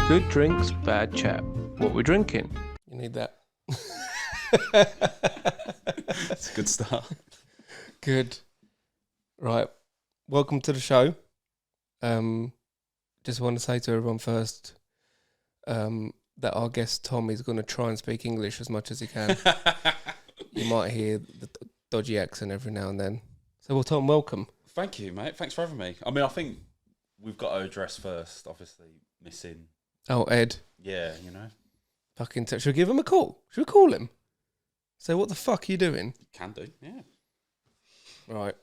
Good drinks, bad chat. What we're drinking? You need that. It's a good start. Good. Right. Welcome to the show. Just want to say to everyone first that our guest Tom is going to try and speak English as much as he can. You might hear the dodgy accent every now and then. So, well, Tom, welcome. Thank you, mate. Thanks for having me. I mean, I think we've got to address first, obviously, missing. Oh, Ed. Yeah, you know. Fucking should we give him a call? Should we call him? Say, what the fuck are you doing? Can do, yeah. Right.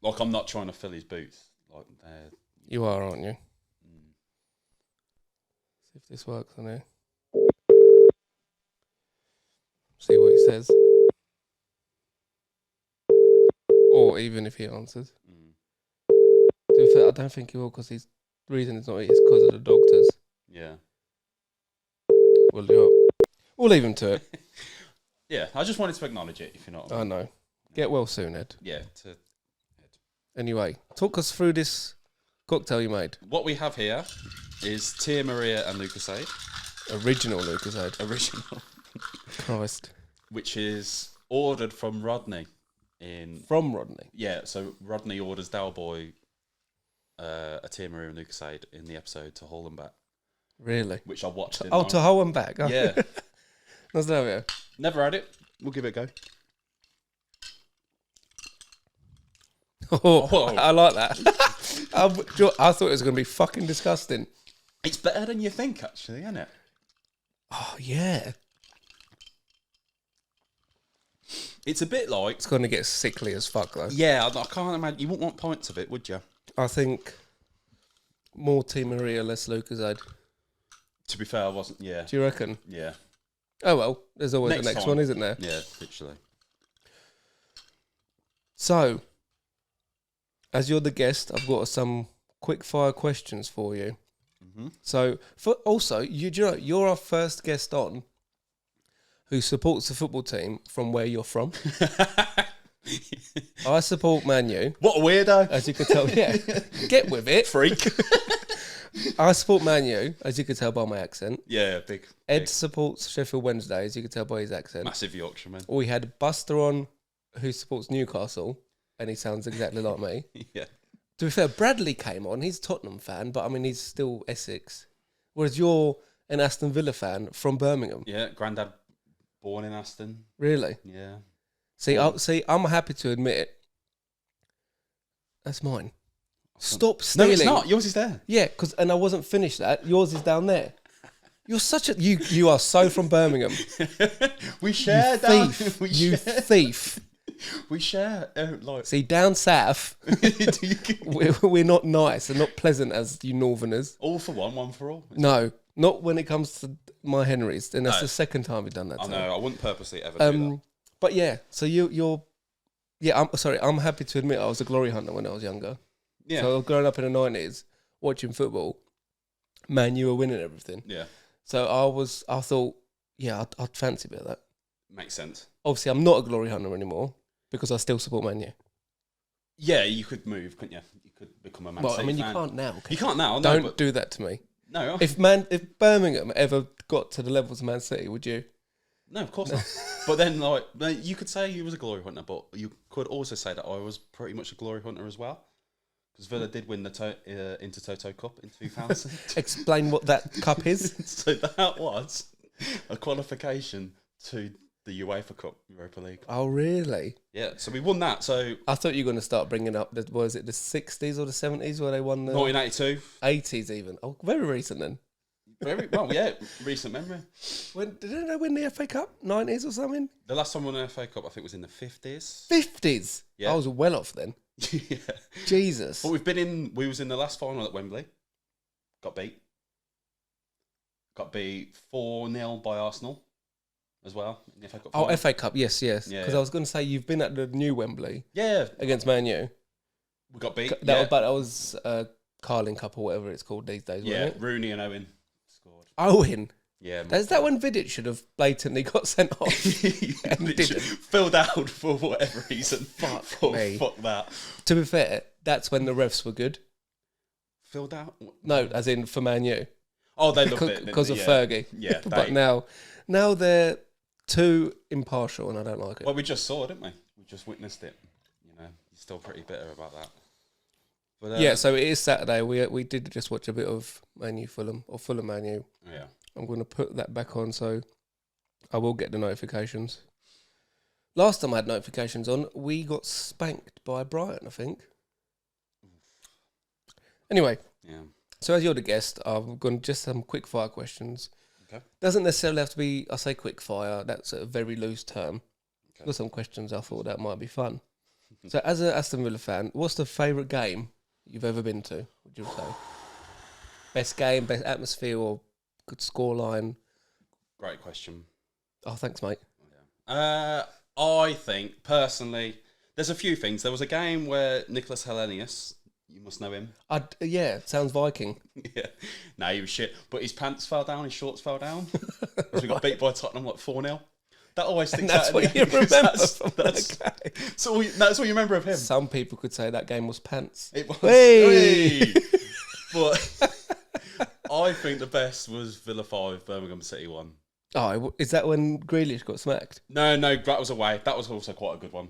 Like, I'm not trying to fill his boots. Like, You are, aren't you? See if this works on here. See what he says. Or even if he answers. To be fair, I don't think he will, because the reason it's not is because of the doctors. Yeah. We'll do it. We'll leave him to it. Yeah, I just wanted to acknowledge it, if you know what I mean. I know. Get well soon, Ed. Yeah. Anyway, talk us through this cocktail you made. What we have here is Tia Maria and Lucasade. Original Lucasade. Original. Christ. Which is ordered from Rodney. From Rodney? Yeah, so Rodney orders Dalboy a Tia Maria and Lucasade in the episode To Haul and Back. Really? Which I watched. To Haul and Back? Oh. Yeah. Let's have it. Never had it. We'll give it a go. Oh, I like that. I thought it was going to be fucking disgusting. It's better than you think, actually, isn't it? Oh, yeah. It's a bit like... It's going to get sickly as fuck, though. Yeah, I can't imagine... You wouldn't want pints of it, would you? I think more Tia Maria, less Lucasade. To be fair, I wasn't... Yeah. Do you reckon? Yeah. Oh, well, there's always the next time. one, isn't there? Yeah, literally. So, as you're the guest, I've got some quick fire questions for you. Mm-hmm. So, you're our first guest on who supports the football team from where you're from. I support Man U. What a weirdo. As you could tell, yeah. Get with it. Freak. I support Man U, as you could tell by my accent. Yeah, big. Ed supports Sheffield Wednesday, as you could tell by his accent. Massive Yorkshireman. We had Buster on, who supports Newcastle, and he sounds exactly like me. Yeah. To be fair, Bradley came on. He's a Tottenham fan, but I mean, he's still Essex. Whereas you're an Aston Villa fan from Birmingham. Yeah, granddad born in Aston. Really? Yeah. See, I'm happy to admit it. That's mine. Stop stealing. No, it's not. Yours is there. Yeah, and I wasn't finished that. Yours is down there. You're such a... You are so from Birmingham. We share, you thief. You thief. We share. See, down south, we're not nice and not pleasant as you northerners. All for one for all. No, not when it comes to my Henrys. And that's the second time we've done that. I know. I wouldn't purposely ever do that. But yeah, so you're... Yeah, I'm happy to admit I was a glory hunter when I was younger. Yeah. So growing up in the 90s, watching football, Man U were winning everything. Yeah. So I thought, yeah, I'd fancy a bit of that. Makes sense. Obviously, I'm not a glory hunter anymore because I still support Man U. Yeah, you could move, couldn't you? You could become a Man City fan. You can't now. You can't now. Don't do that to me. No. If Birmingham ever got to the levels of Man City, would you? No, of course not. But then, you could say you was a glory hunter, but you could also say that I was pretty much a glory hunter as well. Because Villa did win the Intertoto Cup in 2000. Explain what that cup is. So that was a qualification to the UEFA Cup, Europa League. Oh, really? Yeah, so we won that. So I thought you were going to start bringing up, the 60s or the 70s where they won the... 1982. 80s even. Oh, very recent then. Very well, yeah, recent memory. Did they win the FA Cup? 90s or something? The last time we won an FA Cup, I think, was in the 50s. 50s? Yeah. I was well off then. Yeah. Jesus. But we was in the last final at Wembley. Got beat 4-0 by Arsenal as well in the FA Cup final. FA Cup, yes. Yeah, Because I was going to say, you've been at the new Wembley. Yeah. Against Man U. We got beat. But that was Carling Cup or whatever it's called these days, wasn't it? Rooney and Owen scored. Owen? Yeah. Is that when Vidic should have blatantly got sent off? And didn't? Filled out for whatever reason. Fuck me. Fuck that. To be fair, that's when the refs were good. Filled out? No, as in for Man U. Oh, they loved it because of Fergie. Yeah, but now they're too impartial, and I don't like it. Well, we just saw it, didn't we? We just witnessed it. You know, you're still pretty bitter about that. But, yeah, so it is Saturday. We did just watch a bit of Man U Fulham or Fulham Man U. Yeah. I'm going to put that back on, so I will get the notifications. Last time I had notifications on, we got spanked by Brighton, I think. Anyway, yeah. So as you're the guest, I'm going to just some quick fire questions. Okay. Doesn't necessarily have to be, I say quick fire, that's a very loose term. Okay. Got some questions I thought that might be fun. So as an Aston Villa fan, what's the favourite game you've ever been to, would you say? Best game, best atmosphere, or good scoreline? Great question. Oh, thanks, mate. I think, personally, there's a few things. There was a game where Nicholas Helenius, you must know him. Yeah, sounds Viking. Yeah. No, he was shit. But his pants fell down, his shorts fell down. Because we got beat by Tottenham like 4-0. That always sticks out. That's what you remember from that game. So that's what you remember of him. Some people could say that game was pants. It was. Hey! But I think the best was Villa 5, Birmingham City 1. Oh, is that when Grealish got smacked? No, that was away. That was also quite a good one.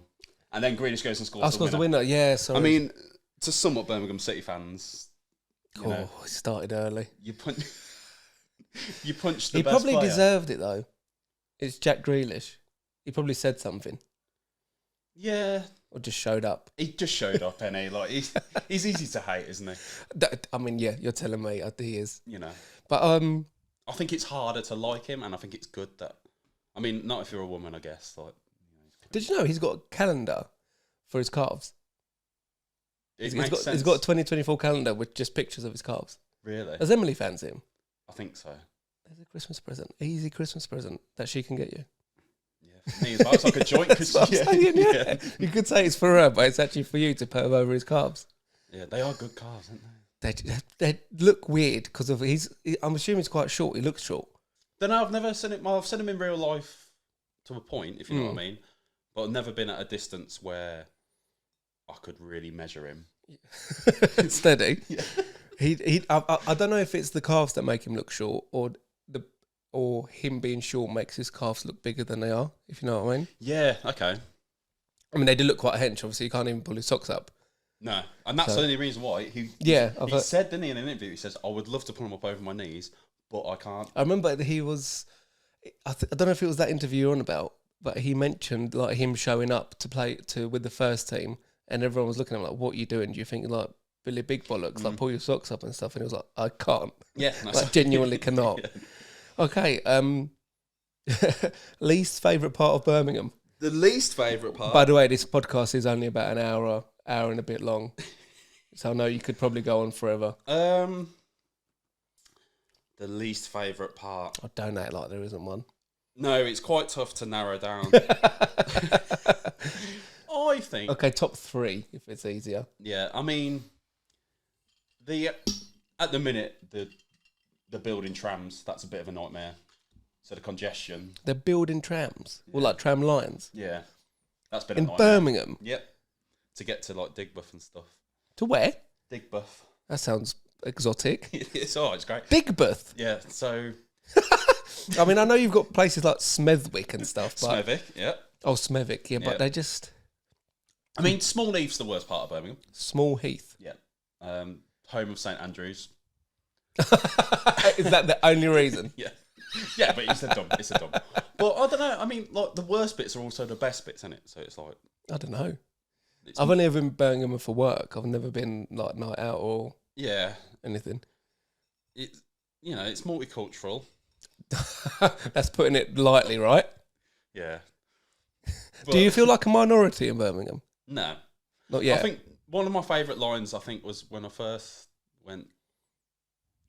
And then Grealish goes and scores the winner. Yeah, sorry. I mean, to sum up Birmingham City fans, it started early. You punched the best He probably player. deserved it, though. It's Jack Grealish. He probably said something. Yeah. Or just showed up. He just showed up, and he's easy to hate, isn't he? I mean, yeah, you're telling me he is. You know. But I think it's harder to like him, and I think it's good that... I mean, not if you're a woman, I guess. Like, did you know he's got a calendar for his calves? It makes sense. He's got a 2024 calendar with just pictures of his calves. Really? Does Emily fancy him? I think so. There's a Christmas present. Easy Christmas present that she can get you. Yeah, for me as well. It's like a joint Christmas. Yeah. You could say it's for her, but it's actually for you to put him over his calves. Yeah, they are good calves, aren't they? They look weird because of I'm assuming he's quite short. He looks short. Then I've never seen him. I've seen him in real life to a point, if you know what I mean. But I've never been at a distance where I could really measure him. Steady. Yeah. I don't know if it's the calves that make him look short, or him being short makes his calves look bigger than they are. If you know what I mean. Yeah. Okay. I mean, they do look quite hench. Obviously, you can't even pull his socks up. No, and that's the only reason why he said, didn't he, in an interview? He says, "I would love to put him up over my knees, but I can't." I remember he was. I don't know if it was that interview you're on about, but he mentioned like him showing up to play with the first team, and everyone was looking at him like, "What are you doing? Do you think like Billy Big Bollocks? Like pull your socks up and stuff?" And he was like, "I can't. Yeah, like genuinely cannot." Yeah. Okay. Least favourite part of Birmingham. The least favourite part. By the way, this podcast is only about an hour and a bit long, so I know you could probably go on forever. The least favourite part. I don't act like there isn't one. No, it's quite tough to narrow down. I think. Okay, top 3 if it's easier. Yeah, I mean, at the minute the building trams, that's a bit of a nightmare. So the congestion. They're building trams, or like tram lines. Yeah, that's been in a nightmare. Birmingham. Yep, to get to like Digbeth and stuff. To where? Digbeth. That sounds exotic. It's alright. It's great. Digbeth. Yeah. So. I mean, I know you've got places like Smethwick and stuff. But Smethwick. Yeah. Oh, Smethwick. Yeah, but they just. I mean, Small Heath's the worst part of Birmingham. Small Heath. Yeah. Home of St Andrews. Is that the only reason? Yeah. Yeah, but it's a dump. But I don't know. I mean, like the worst bits are also the best bits, isn't it? So it's like I don't know. I've only ever been in Birmingham for work. I've never been like night out or anything. It's it's multicultural. That's putting it lightly, right? Yeah. Do you feel like a minority in Birmingham? No, not yet. I think one of my favourite lines was when I first went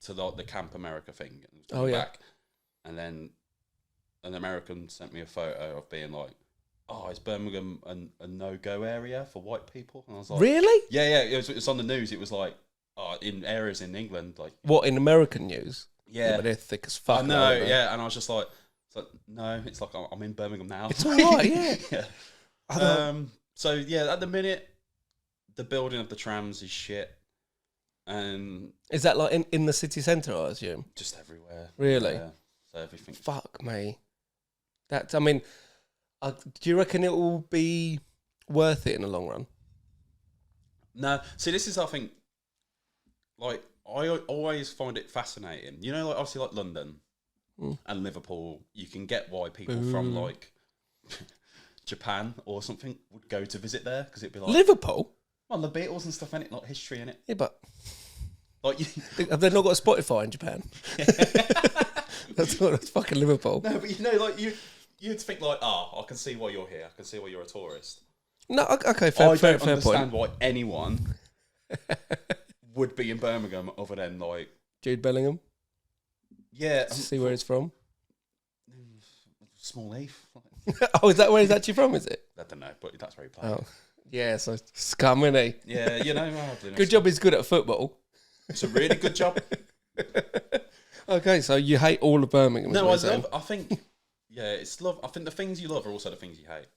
to like the Camp America thing. Back, and then an American sent me a photo of being like, "Oh, is Birmingham a no-go area for white people?" And I was like, "Really?" Yeah. It was on the news. It was like, in areas in England, like what in American news? Yeah, but they're thick as fuck. I know. Yeah, and I was just like, no, it's like I'm in Birmingham now. It's all right. Yeah. So yeah, at the minute, the building of the trams is shit. And is that like in the city centre? I assume. Just everywhere. Really? Yeah. So everything. Fuck me. I mean, do you reckon it will be worth it in the long run? No. See, this is, I think, like, I always find it fascinating. You know, like, obviously, like London and Liverpool, you can get why people from, like, Japan or something would go to visit there, because it'd be like... Liverpool? Well, the Beatles and stuff, in it, like, history in it. Yeah, but... Like, have they not got a Spotify in Japan? That's fucking Liverpool. No, but, you know, like, you'd think, like, I can see why you're here. I can see why you're a tourist. No, okay, fair I don't point. understand why anyone would be in Birmingham other than, like... Jude Bellingham? Yeah. See where he's from? Small Heath. Oh, is that where he's actually from, is it? I don't know, but that's where he played. Oh, yeah, so scum, innit he? Yeah, you know. Good job he's good at football. It's a really good job. Okay, so you hate all of Birmingham. No, I think, yeah, it's love. I think the things you love are also the things you hate.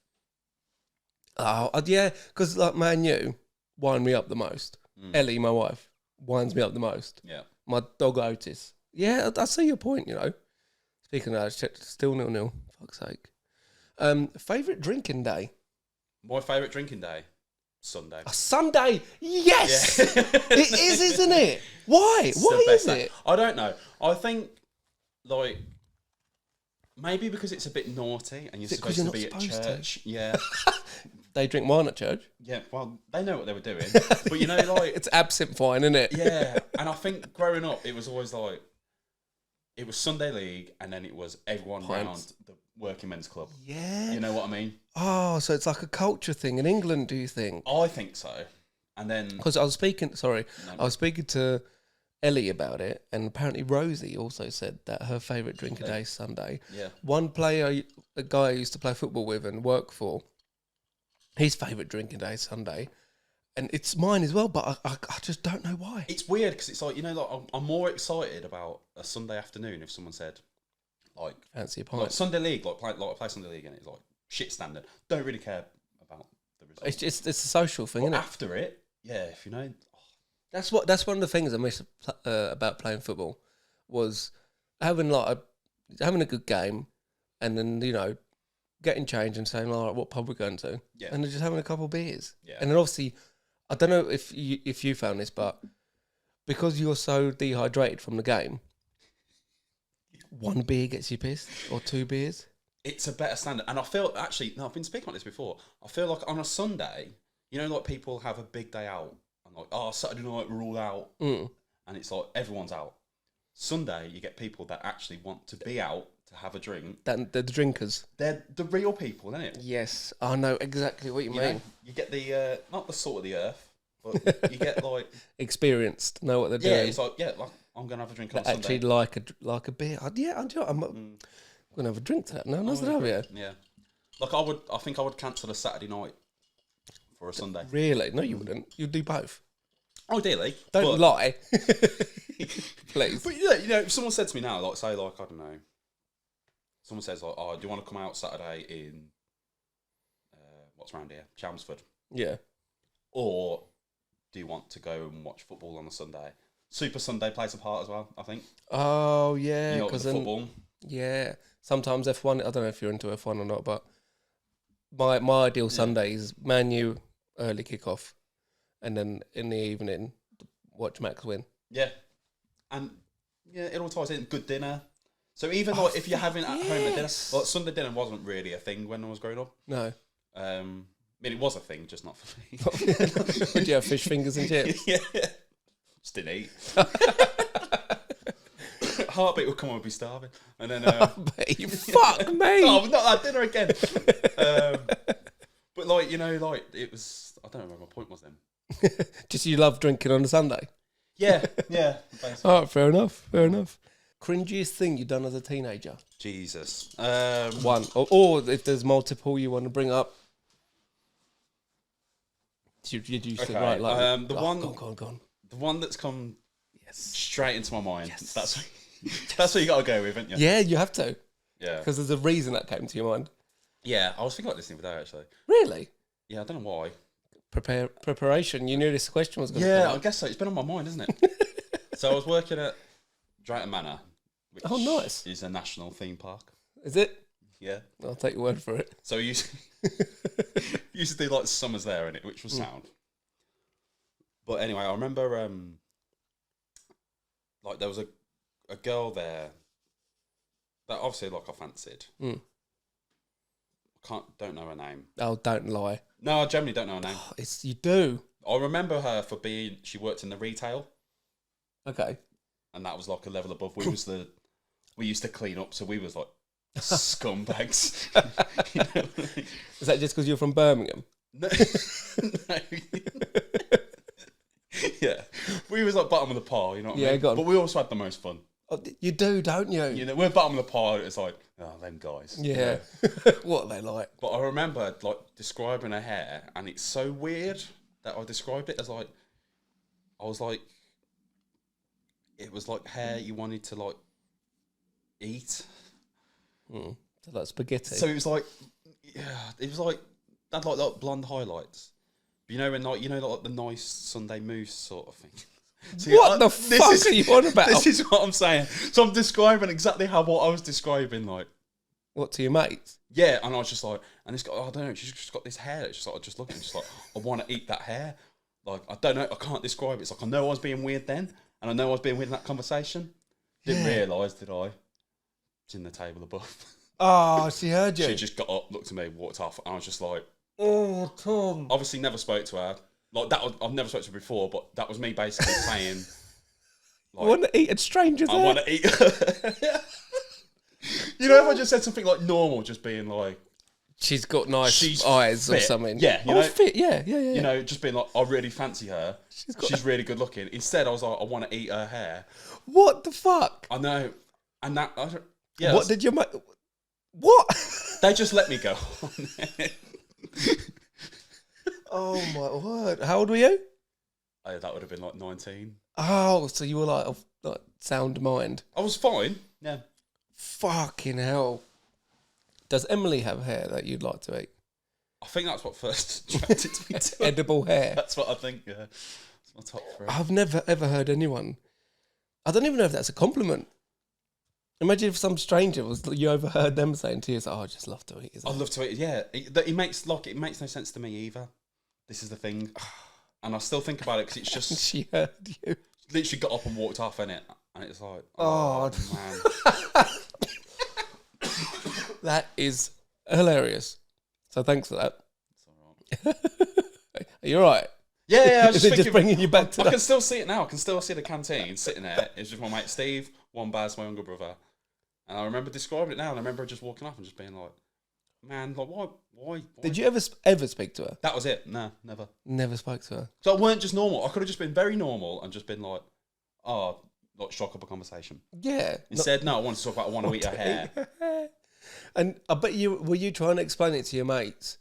Oh, yeah, because like Man U wind me up the most. Ellie, my wife, winds me up the most. Yeah. My dog Otis. Yeah, I see your point, you know. Speaking of that, still 0-0. Fuck's sake. Favourite drinking day? My favourite drinking day? Sunday. A Sunday? Yes! Yeah. It is, isn't it? Why? Why is it? I don't know. I think, like, maybe because it's a bit naughty and you're supposed to be at church. Yeah. They drink wine at church? Yeah, well, they know what they were doing. But, you know, like... It's absinthe wine, isn't it? Yeah. And I think growing up, it was always like... It was Sunday League and then it was everyone round the working men's club. Yeah. You know what I mean? Oh, so it's like a culture thing in England, do you think? I think so. And then... Because I was speaking to Ellie about it, and apparently Rosie also said that her favourite drinking day is Sunday. Yeah. One player, a guy I used to play football with and work for, his favourite drinking day is Sunday. And it's mine as well, but I just don't know why. It's weird because it's like, you know, like I'm more excited about a Sunday afternoon if someone said, like, fancy a pint. Like Sunday League, I play Sunday League and it's like shit standard. Don't really care about the results. It's a social thing, isn't it? After it, yeah, if you know. That's one of the things I miss about playing football was having a good game, and then, you know, getting changed and saying, all right, what pub we're going to, and then just having a couple of beers, and then obviously. I don't know if you found this, but because you're so dehydrated from the game, one beer gets you pissed, or two beers. It's a better standard. And I feel, actually, no, I've been speaking about this before. I feel like on a Sunday, you know, like people have a big day out, and like, Saturday night we're all out, and it's like everyone's out. Sunday, you get people that actually want to be out to have a drink. They're the drinkers. They're the real people, isn't it? Yes, I know exactly what you mean. Know, you get the, not the salt of the earth, but you get like... Experienced, know what they're doing. Yeah, it's like, like, I'm going to have a drink on Sunday. Actually like a beer. I'm going to have a drink to that now. Nice to have you. Yeah. Like I think I would cancel a Saturday night for a Sunday. Really? No, you wouldn't. You'd do both. Ideally. Don't lie. Please. But yeah, you know, if someone said to me now, like, say, like, I don't know, someone says, like, do you want to come out Saturday in, what's around here? Chelmsford. Yeah. Or do you want to go and watch football on a Sunday? Super Sunday plays a part as well, I think. Oh, yeah. You know, with the football. Yeah. Sometimes F1, I don't know if you're into F1 or not, but my ideal Sunday is Man U early kickoff, and then in the evening, watch Max win. Yeah. And, yeah, it all ties in. Good dinner. So even like if you're having at home a dinner, like Sunday dinner wasn't really a thing when I was growing up. No. I mean, it was a thing, just not for me. Did you have fish fingers and chips? Yeah. Just didn't eat. Heartbeat would come on and be starving. And then... fuck me! Oh, not that dinner again. But like, you know, like it was... I don't know where my point was then. Just you love drinking on a Sunday? Yeah. Basically. All right, fair enough. Cringiest thing you've done as a teenager? Jesus. One. Or if there's multiple you want to bring up. You used to write like... the The one that's come straight into my mind. Yes. That's what you got to go with, haven't you? Yeah, you have to. Yeah. Because there's a reason that came to your mind. Yeah, I was thinking about this the other day, actually. Really? Yeah, I don't know why. preparation. You knew this question was going to Yeah, come I up. guess so. It's been on my mind, isn't it? So I was working at Drayton Manor, which nice. is a national theme park. Is it? Yeah. I'll take your word for it. So we used to do like summers there in it, which was sound. But anyway, I remember like there was a girl there that obviously like I fancied. Don't know her name. Oh, don't lie. No, I generally don't know her name. You do. I remember her she worked in the retail. Okay. And that was like a level above. We used to clean up, so we was like scumbags. You know? Is that just because you're from Birmingham? No. No. Yeah. We was like bottom of the pile, you know what I mean? Go on. But we also had the most fun. Oh, you do, don't you? You know, we're bottom of the pile, it's like, oh, them guys. Yeah. What are they like? But I remember like describing her hair, and it's so weird that I described it as like, I was like, it was like hair you wanted to like eat. So like spaghetti. So it was like, yeah, it was like that like blonde highlights. But you know when like the nice Sunday mousse sort of thing. So what the fuck are you on about? This is what I'm saying. So I'm describing exactly what I was describing, like. What, to your mates? Yeah, and I was just like, and this guy, I don't know, she's just got this hair. It's just like, I just looking, just like, I want to eat that hair. Like, I don't know, I can't describe it. It's like, I know I was being weird then, and I know I was being weird in that conversation. Didn't realise, did I? It's in the table above. Oh, she heard you. She just got up, looked at me, walked off, and I was just like, oh, Tom. Obviously never spoke to her. Like, I've never spoke to her before, but that was me basically saying, like, I want to eat a stranger's hair. I want to eat her. You know, if I just said something like normal, just being like, she's got nice eyes fit. or something. Yeah, you know, fit. Yeah. You know, just being like, I really fancy her. She's really good looking. Instead, I was like, I want to eat her hair. What the fuck? I know, and that. What did you make? What? They just let me go. Oh my word! How old were you? Oh, that would have been like 19. Oh, so you were like sound mind. I was fine. Yeah. Fucking hell. Does Emily have hair that you'd like to eat? I think that's what first attracted me to her. Edible hair. That's what I think, yeah. It's my top 3. I've never ever heard anyone. I don't even know if that's a compliment. Imagine if some stranger you overheard them saying to you, "Oh, I just love to eat." I love to eat. Yeah, it makes no sense to me either. This is the thing, and I still think about it because it's just she heard you. Literally got up and walked off in it, and it's like, man. That is hilarious. So thanks for that. It's all right. Are you all right? Yeah. I was Is it thinking, just bringing you back to I can still see it now. I can still see the canteen sitting there. It's just my mate Steve, one Baz, my younger brother. And I remember describing it now, and I remember just walking off and just being like, man, like, why? Did you ever speak to her? That was it. No, never. Never spoke to her. So I weren't just normal. I could have just been very normal and just been like, like struck up a conversation. Yeah. Instead, no, I want to talk about I want to eat her hair. And I bet were you trying to explain it to your mates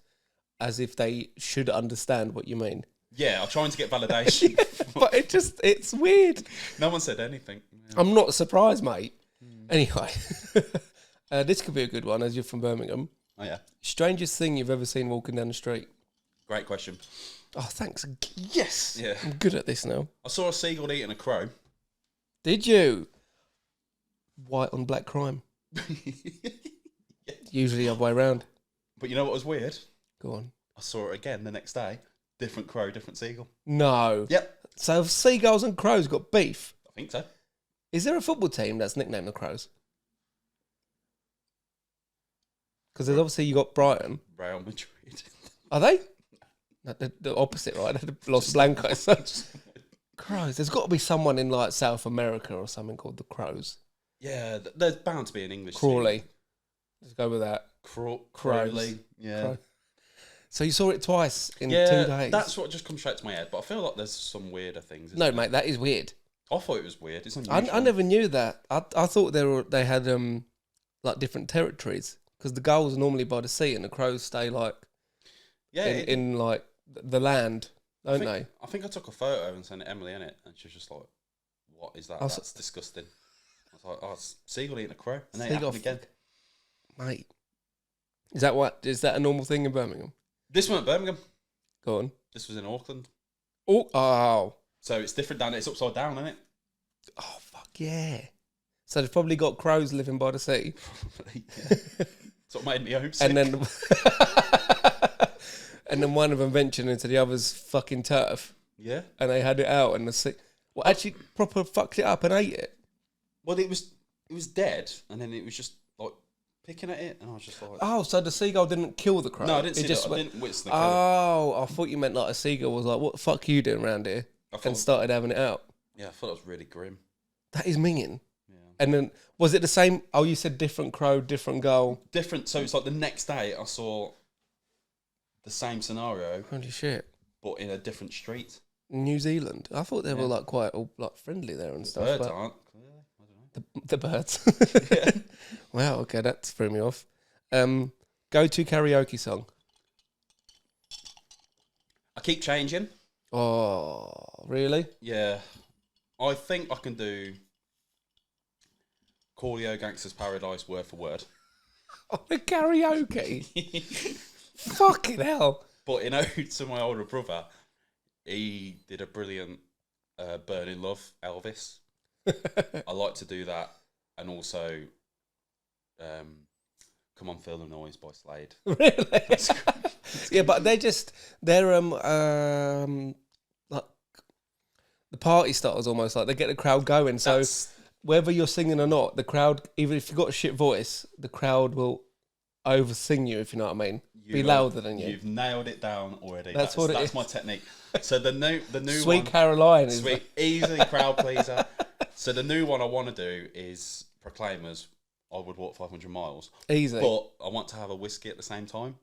as if they should understand what you mean? Yeah, I'm trying to get validation. But it's weird. No one said anything. Yeah. I'm not surprised, mate. Anyway, this could be a good one as you're from Birmingham. Oh, yeah. Strangest thing you've ever seen walking down the street? Great question. Oh, thanks. Yes. Yeah. I'm good at this now. I saw a seagull eating a crow. Did you? White on black crime. Yeah. Usually the other way around. But you know what was weird? Go on. I saw it again the next day. Different crow, different seagull. No. Yep. So seagulls and crows got beef? I think so. Is there a football team that's nicknamed the Crows? Because there's obviously you got Brighton. Real Madrid. Are they? No, the opposite, right? They're Los Blancos. Crows. There's got to be someone in like South America or something called the Crows. Yeah, there's bound to be an English Crawley. Let's go with that. Crowley. Yeah. Crow. So you saw it twice in 2 days? That's what just comes straight to my head. But I feel like there's some weirder things. No, mate, that is weird. I thought it was weird. It's unusual. I never knew that. I thought they had like different territories because the gulls are normally by the sea and the crows stay like in like the land, don't they? I think I took a photo and sent it to Emily in it, and she was just like, "What is that? That's disgusting." I was like, "Oh, it's seagull eating a crow," and then it happened again. Mate, is that a normal thing in Birmingham? This one at Birmingham. Go on. This was in Auckland. Oh. So it's different down there. It's upside down, isn't it? Oh, fuck yeah. So they've probably got crows living by the sea. Probably, yeah. That's what made me homesick. And then... and then one of them ventured into the other's fucking turf. Yeah. And they had it out and the sea... Well, actually proper fucked it up and ate it. Well, it was dead, and then it was just like picking at it, and I was just like, oh, so the seagull didn't kill the crow? no, I didn't see just that. I didn't witness the crow. Oh, I thought you meant like a seagull was like, what the fuck are you doing around here? And started having it out. Yeah, I thought it was really grim. That is minging. Yeah. And then, was it the same? Oh, you said different crow, different gull. Different, so it's like the next day I saw the same scenario, Holy shit. but in a different street. New Zealand. I thought they were like quite all like friendly there and stuff. Birds aren't, clearly. I don't know. The birds. Yeah. Wow, okay, that threw me off. Go-to karaoke song. I keep changing. Oh, really? Yeah. I think I can do Coolio Gangster's Paradise word for word. Oh, the karaoke? Fucking hell. But in ode to my older brother, he did a brilliant Burning Love, Elvis. I like to do that. And also, Come On Feel the Noise by Slade. Really? Yeah, but they're like the party starters almost, like they get the crowd going. So whether you're singing or not, the crowd, even if you've got a shit voice, the crowd will over-sing you, if you know what I mean. Be louder than you. You've nailed it down already. That's my technique. So the new Sweet one, Caroline is sweet, easy crowd pleaser. So the new one I want to do is Proclaimers. I would walk 500 miles. Easy. But I want to have a whiskey at the same time.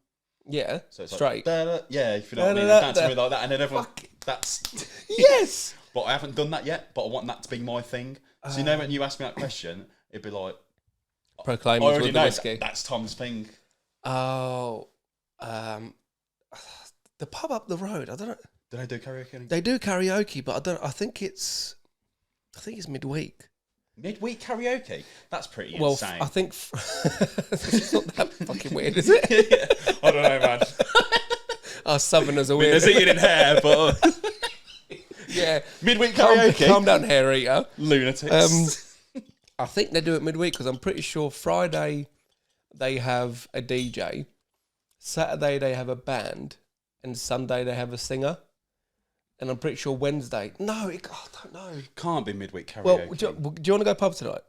Yeah. So it's straight. Like, yeah, if you know what I mean. Dance with me like that, and then everyone. That's yes. But I haven't done that yet. But I want that to be my thing. So you know when you ask me that question, it'd be like Proclaimers I already with know the whiskey. that's Tom's thing. Oh, the pub up the road. I don't know. Do they do karaoke? They do karaoke, but I don't. I think it's midweek. Midweek karaoke? That's pretty well, insane. I think it's not that fucking weird, is it? Yeah. I don't know, man. Our Southerners are weird. There's eating in hair, but yeah, midweek karaoke. Calm down, hair eater. Lunatics. I think they do it midweek because I'm pretty sure Friday they have a DJ, Saturday they have a band, and Sunday they have a singer. And I'm pretty sure Wednesday. No, I don't know. Can't be midweek karaoke. Well, do you want to go pub tonight?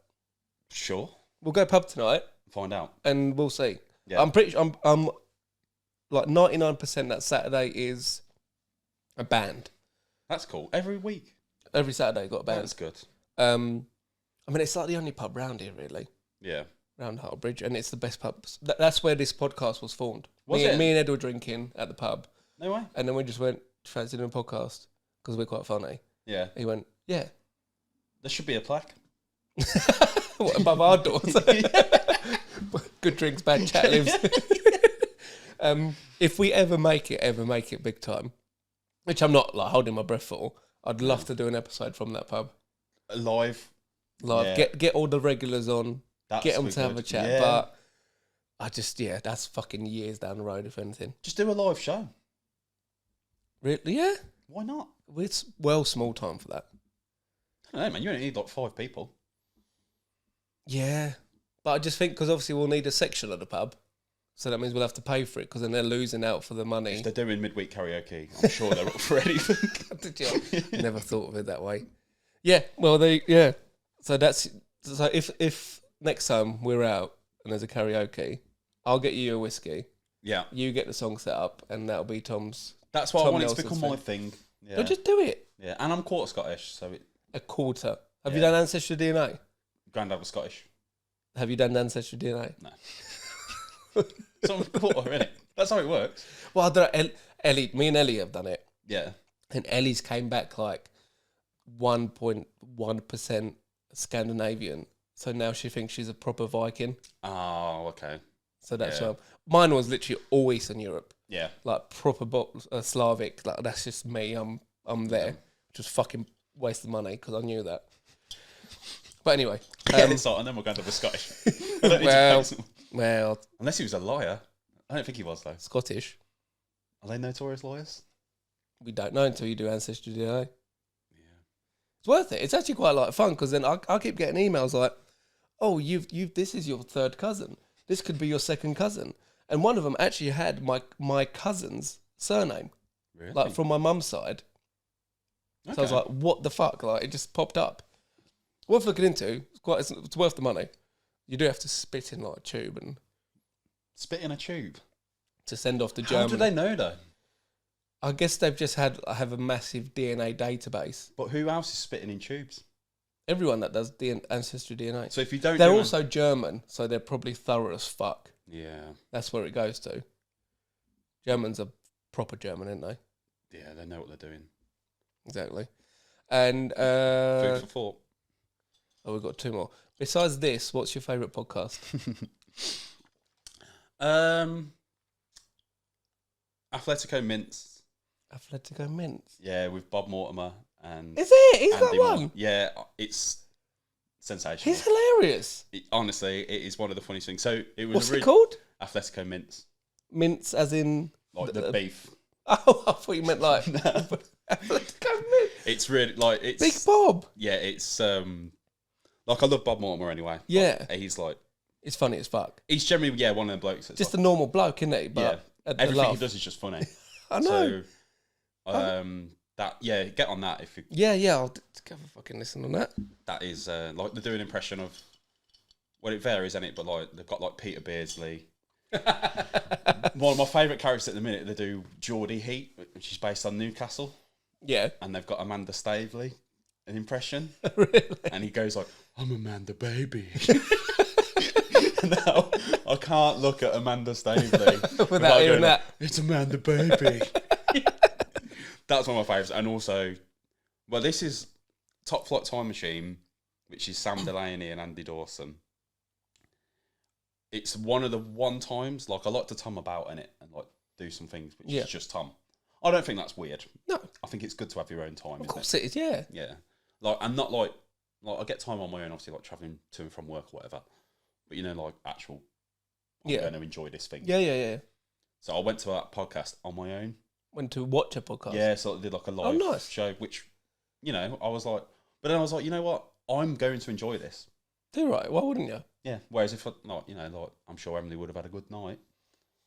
Sure. We'll go pub tonight. Find out. And we'll see. Yeah. I'm pretty sure I'm like 99% that Saturday is a band. That's cool. Every week. Every Saturday got a band. That's good. I mean, it's like the only pub round here, really. Yeah. Round Hartle Bridge, and it's the best pub. That's where this podcast was formed. Was it? Me and Ed were drinking at the pub. No way. And then we just went, fancy doing a podcast because we're quite funny. Yeah. He went, yeah. There should be a plaque. What, above our doors? Good drinks, bad chat lives. If we ever make it big time, which I'm not like holding my breath for, I'd love to do an episode from that pub. Live. Yeah. Get all the regulars on, get them to have a chat. Yeah. But I just, that's fucking years down the road, if anything. Just do a live show. Really? Yeah. Why not? It's small time for that. I don't know, man. You only need like 5 people. Yeah. But I just think because obviously we'll need a section of the pub. So that means we'll have to pay for it because then they're losing out for the money. If they're doing midweek karaoke, I'm sure they're up for anything. Did you? Never thought of it that way. Yeah. Well, So if next time we're out and there's a karaoke, I'll get you a whiskey. Yeah. You get the song set up and that'll be Tom's. That's what Tom I want it to Nelson's become my thing. Yeah. No, just do it. Yeah. And I'm quarter Scottish, so A quarter. Have you done Ancestry DNA? Granddad was Scottish. Have you done Ancestry DNA? No. So I'm a quarter, innit? That's how it works. Well, I don't know. Me and Ellie have done it. Yeah. And Ellie's came back like 1.1% Scandinavian. So now she thinks she's a proper Viking. Oh, okay. So that's why mine was literally all Eastern Europe. Yeah. Like proper Slavic. Like that's just me. I'm there. Just fucking wasted money because I knew that. But anyway. And then we're going to the Scottish. Well. Unless he was a liar. I don't think he was, though. Scottish. Are they notorious liars? we don't know until you do Ancestry DNA. Yeah. It's worth it. It's actually quite like fun because then I keep getting emails like, oh, this is your third cousin. This could be your second cousin. And one of them actually had my cousin's surname, Really? like from my mum's side. Okay. So I was like, what the fuck? Like, it just popped up. Worth looking into. It's worth the money. You do have to spit in like a tube and spit in a tube to send off to Germany. How do they know though? I guess they've just have a massive DNA database. But who else is spitting in tubes? Everyone that does Ancestry DNA. So if you don't, they're also German, so they're probably thorough as fuck. Yeah, that's where it goes to. Germans are proper German, aren't they? Yeah, they know what they're doing. Exactly. And food for thought. Oh, we've got two more. Besides this, what's your favourite podcast? Atletico Mints. Atletico Mints. Yeah, with Bob Mortimer and. Is it? Is Andy that one? Moore. Yeah, it's sensational. He's hilarious. Honestly, it is one of the funniest things. So it was. What's it called? Atletico Mints. Mints, as in like the beef. Oh, I thought you meant like Atletico Mints. It's really like it's Big Bob. Yeah, it's like I love Bob Mortimer anyway. Yeah, like, he's like it's funny as fuck. He's generally one of them blokes. That's just like, a normal bloke, isn't he? But yeah, everything he does is just funny. I know. So, that get on that if you. Yeah, I'll have a fucking listen on that. That is like they do an impression of. Well, it varies, isn't it? But like they've got like Peter Beardsley. One of my favourite characters at the minute, they do Geordie Heat, which is based on Newcastle. Yeah. And they've got Amanda Stavely, an impression. Really? And he goes like, I'm Amanda Baby. Now, I can't look at Amanda Stavely without hearing that. It's Amanda Baby. That's one of my favourites. And also, well, this is Top Flight Time Machine, which is Sam Delaney and Andy Dawson. It's one of the times, like, I like to Tom about in it and, like, do some things which is just Tom. I don't think that's weird. No. I think it's good to have your own time, Of course it is, yeah. Yeah. Like, I'm not, like, I get time on my own, obviously, like, travelling to and from work or whatever. But, you know, like, I'm going to enjoy this thing. Yeah. So I went to that podcast on my own. Went to watch a podcast? Yeah, so I did, like, a live show, which, you know, I was like... But then I was like, you know what? I'm going to enjoy this. Do right. Why wouldn't you? Yeah. Whereas if, like, you know, like, I'm sure Emily would have had a good night,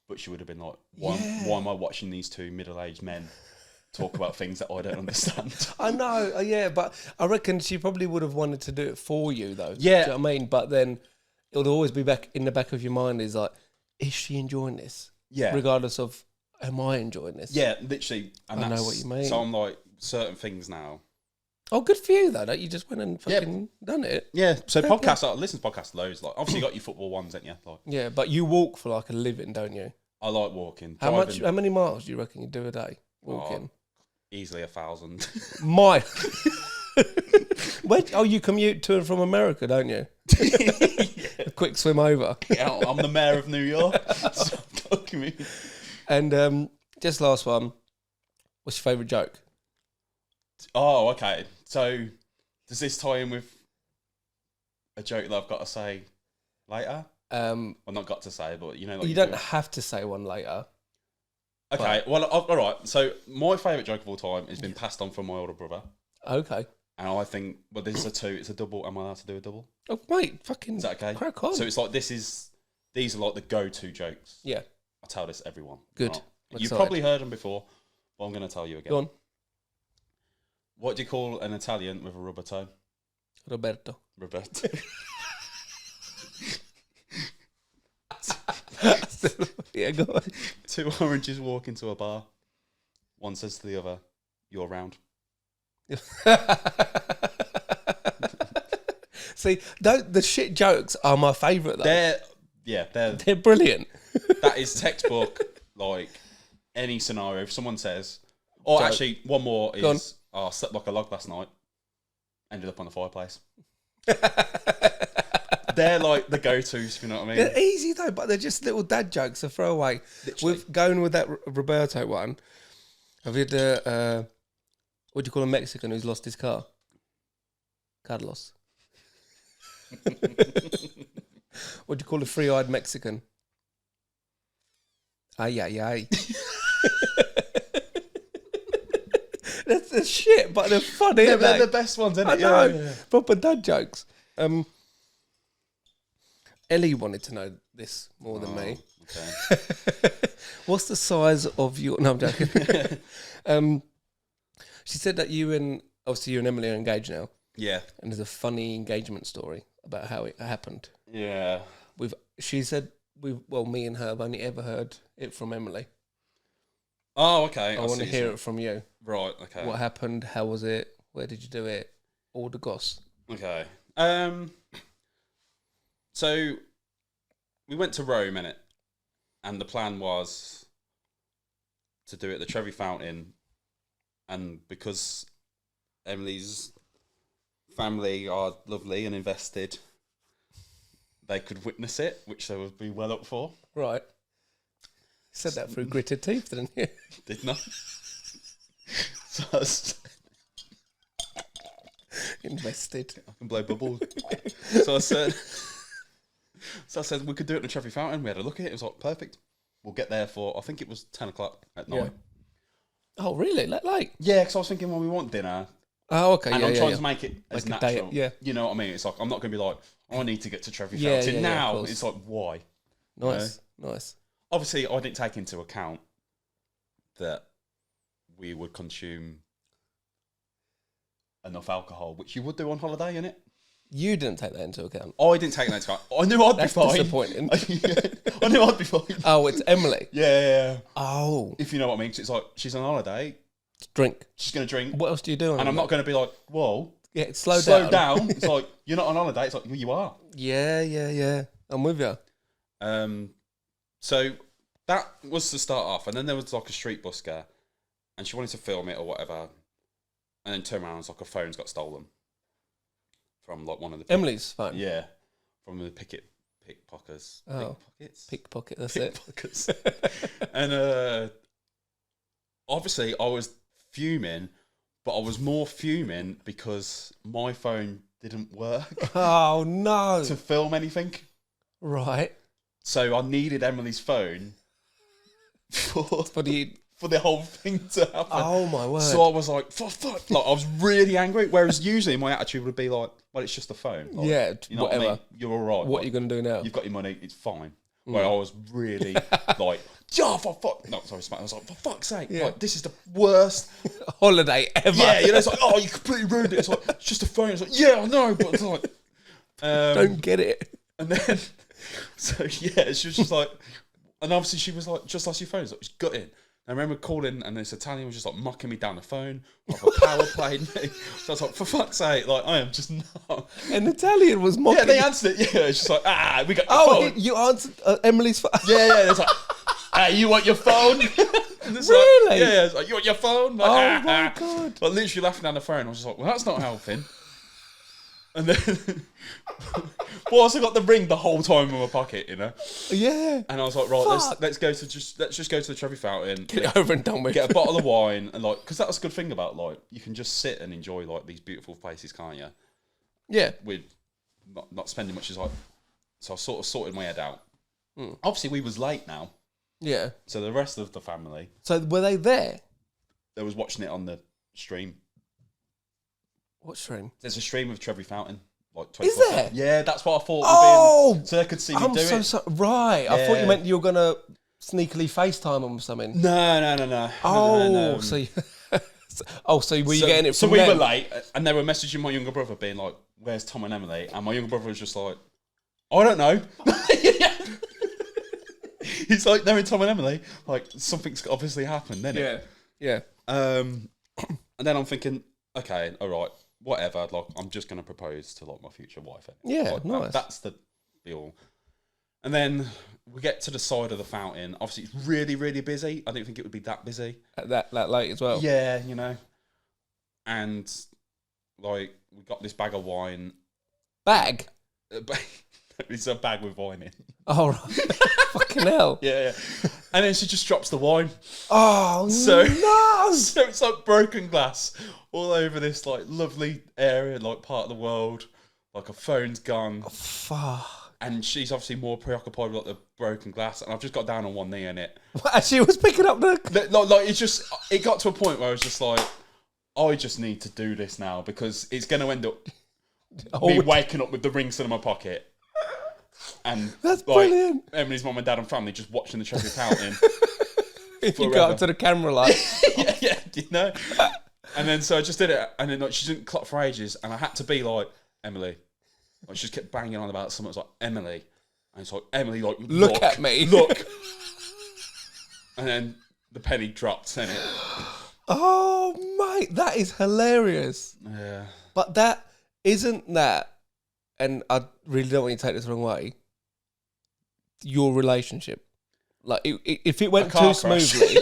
but she would have been like, why am I watching these two middle-aged men talk about things that I don't understand? I know, yeah, but I reckon she probably would have wanted to do it for you, though. Yeah. Do you know what I mean? But then it would always be back in the back of your mind is like, is she enjoying this? Yeah. Regardless of, am I enjoying this? Yeah, literally. And I know what you mean. So I'm like, certain things now. Oh, good for you, though. That you just went and fucking done it. Yeah, so podcasts, I listen to podcasts loads. Like, obviously, you got your football ones, don't you? Like, yeah, but you walk for like a living, don't you? I like walking. How many miles do you reckon you do a day walking? Easily 1,000. Mile. You commute to and from America, don't you? A quick swim over. Yeah, I'm the mayor of New York. So and just last one. What's your favourite joke? Oh, okay. So does this tie in with a joke that I've got to say later? Well, not got to say, but you know, like you don't have to say one later. Okay, well, all right. So my favourite joke of all time has been passed on from my older brother. Okay. And I think, well, this is a 2. It's a double. Am I allowed to do a double? Oh, mate, fucking. Is that okay? Crack on. So it's like these are like the go-to jokes. Yeah. I tell this everyone. Good. Right. You've probably heard them before, but I'm going to tell you again. Go on. What do you call an Italian with a rubber toe? Roberto. Yeah, go on. 2 oranges walk into a bar. One says to the other, "You're round." See, the shit jokes are my favourite though. They're brilliant. That is textbook. Like any scenario, if someone says, actually, one more is, I slept like a log last night. Ended up on the fireplace. They're like the go-tos, if you know what I mean. They're easy though, but they're just little dad jokes to throw away. With going with that Roberto one, have you had what do you call a Mexican who's lost his car? Carlos. What do you call a free-eyed Mexican? Ay, ay, ay. They're shit, but they're funny. Yeah, aren't they're they? the best ones, isn't I it? know. Yeah. Proper dad jokes. Ellie wanted to know this more than me. Okay. What's the size of your... No, I'm joking. She said that you and Emily are engaged now. Yeah. And there's a funny engagement story about how it happened. Yeah. She said, me and her have only ever heard it from Emily. Oh, okay. I want to hear it from you. Right, okay. What happened? How was it? Where did you do it? All the goss. Okay. So we went to Rome, innit? And the plan was to do it at the Trevi Fountain. And because Emily's family are lovely and invested, they could witness it, which they would be well up for. Right. You said that through gritted teeth, didn't you? Did not. So I was Invested. I can blow bubbles. So I said, we could do it at the Trevi Fountain. We had a look at it. It was like, perfect. We'll get there for, I think it was 10 o'clock at night. Yeah. Oh, really? Like? Yeah, because I was thinking, well, we want dinner. Oh, okay. And I'm trying to make it as like a natural. day, yeah. You know what I mean? It's like, I'm not going to be like, I need to get to Trevi Yeah, Fountain now. of It's like, why? Nice, nice. Obviously, I didn't take into account that we would consume enough alcohol, which you would do on holiday, innit? You didn't take that into account. I didn't take that into account. I knew I'd That's be fine. disappointing. I knew I'd be fine. Oh, it's Emily. Yeah. Oh. If you know what I mean. 'Cause it's like, she's on holiday. Drink. She's going to drink. What else do you do on And I'm not going to be like, whoa. Yeah, slow down. It's like, you're not on holiday. It's like, well, you are. Yeah. I'm with you. So that was to start off. And then there was like a street busker. And she wanted to film it or whatever. And then turned around and was like, her phone's got stolen. From like one of the... Emily's phone? Yeah. From the pickpockets. Oh. Pickpockets? Pickpocket, that's it. And obviously I was fuming, but I was more fuming because my phone didn't work. Oh, no. To film anything. Right. So I needed Emily's phone for the whole thing to happen. Oh, my word. So I was like, fuck. Like, I was really angry. Whereas usually my attitude would be like, well, it's just a phone. Like, yeah, you know whatever. What I mean? You're all right. What like, are you going to do now? You've got your money. It's fine. Where I was really like, yeah, for fuck. No, sorry, I was like, for fuck's sake. Yeah. Like, this is the worst holiday ever. Yeah, you know, it's like, oh, you completely ruined it. It's like, it's just a phone. It's like, yeah, I know, but it's like, don't get it. And then, so yeah, she was just like, and obviously she was like, just lost your phone. It's like, she's gutted. I remember calling, and this Italian was just like mocking me down the phone, like a power played me. So I was like, for fuck's sake, like I am just not. An Italian was mocking. Yeah, they answered it. Yeah, it's just like, we got. Oh, you answered Emily's phone. Yeah. It's like, you want your phone? Really? Like, yeah. It's like, you want your phone? Like, my God. But literally laughing down the phone. I was just like, well, that's not helping. And then, I also got the ring the whole time in my pocket, you know. Yeah. And I was like, right, let's just go to the Trevi Fountain, get it over and done with, get a bottle of wine, and like, because that was a good thing about like, you can just sit and enjoy like these beautiful places, can't you? Yeah. With not spending much. As like, so I sort of sorted my head out. Obviously, we was late now. Yeah. So the rest of the family. So were they there? They was watching it on the stream. What stream? There's a stream of Trevi Fountain. Like 24/7. Is there? Yeah, that's what I thought. Oh! So they could see me do it. Right. Yeah. I thought you meant you were going to sneakily FaceTime them or something. No. Oh, no. so were you getting it from So we them? were late, and they were messaging my younger brother being like, where's Tom and Emily? And my younger brother was just like, I don't know. He's like, they're in Tom and Emily. Like, something's obviously happened, isn't it? Yeah. And then I'm thinking, okay, all right, whatever. Like, I'm just going to propose to like my future wife. Yeah, like, nice. That's the deal. And then we get to the side of the fountain. Obviously, it's really, really busy. I didn't think it would be that busy. That late as well. Yeah, you know. And like, we got this bag of wine. Bag? It's a bag with wine in. Oh, right. Fucking hell. Yeah. And then she just drops the wine. Oh, no. So it's like broken glass all over this like lovely area, like part of the world. Like, a phone's gone. Oh, fuck. And she's obviously more preoccupied with like, the broken glass. And I've just got down on one knee in it. She was picking up the... Like, it's just, it got to a point where I was just like, I just need to do this now because it's going to end up me waking up with the ring still in my pocket. And that's brilliant. Emily's mum and dad and family just watching the Treasury fountain. You go up to the camera like... yeah, you know? And then so I just did it, and then like, she didn't clock for ages, and I had to be like, Emily. Like, she just kept banging on about something. It was like, Emily. And it's like, Emily, like, look at me. Look. And then the penny dropped, in it. Oh, mate, that is hilarious. Yeah. But that, isn't that, and I really don't want you to take this the wrong way, your relationship. Like, if it went too smoothly,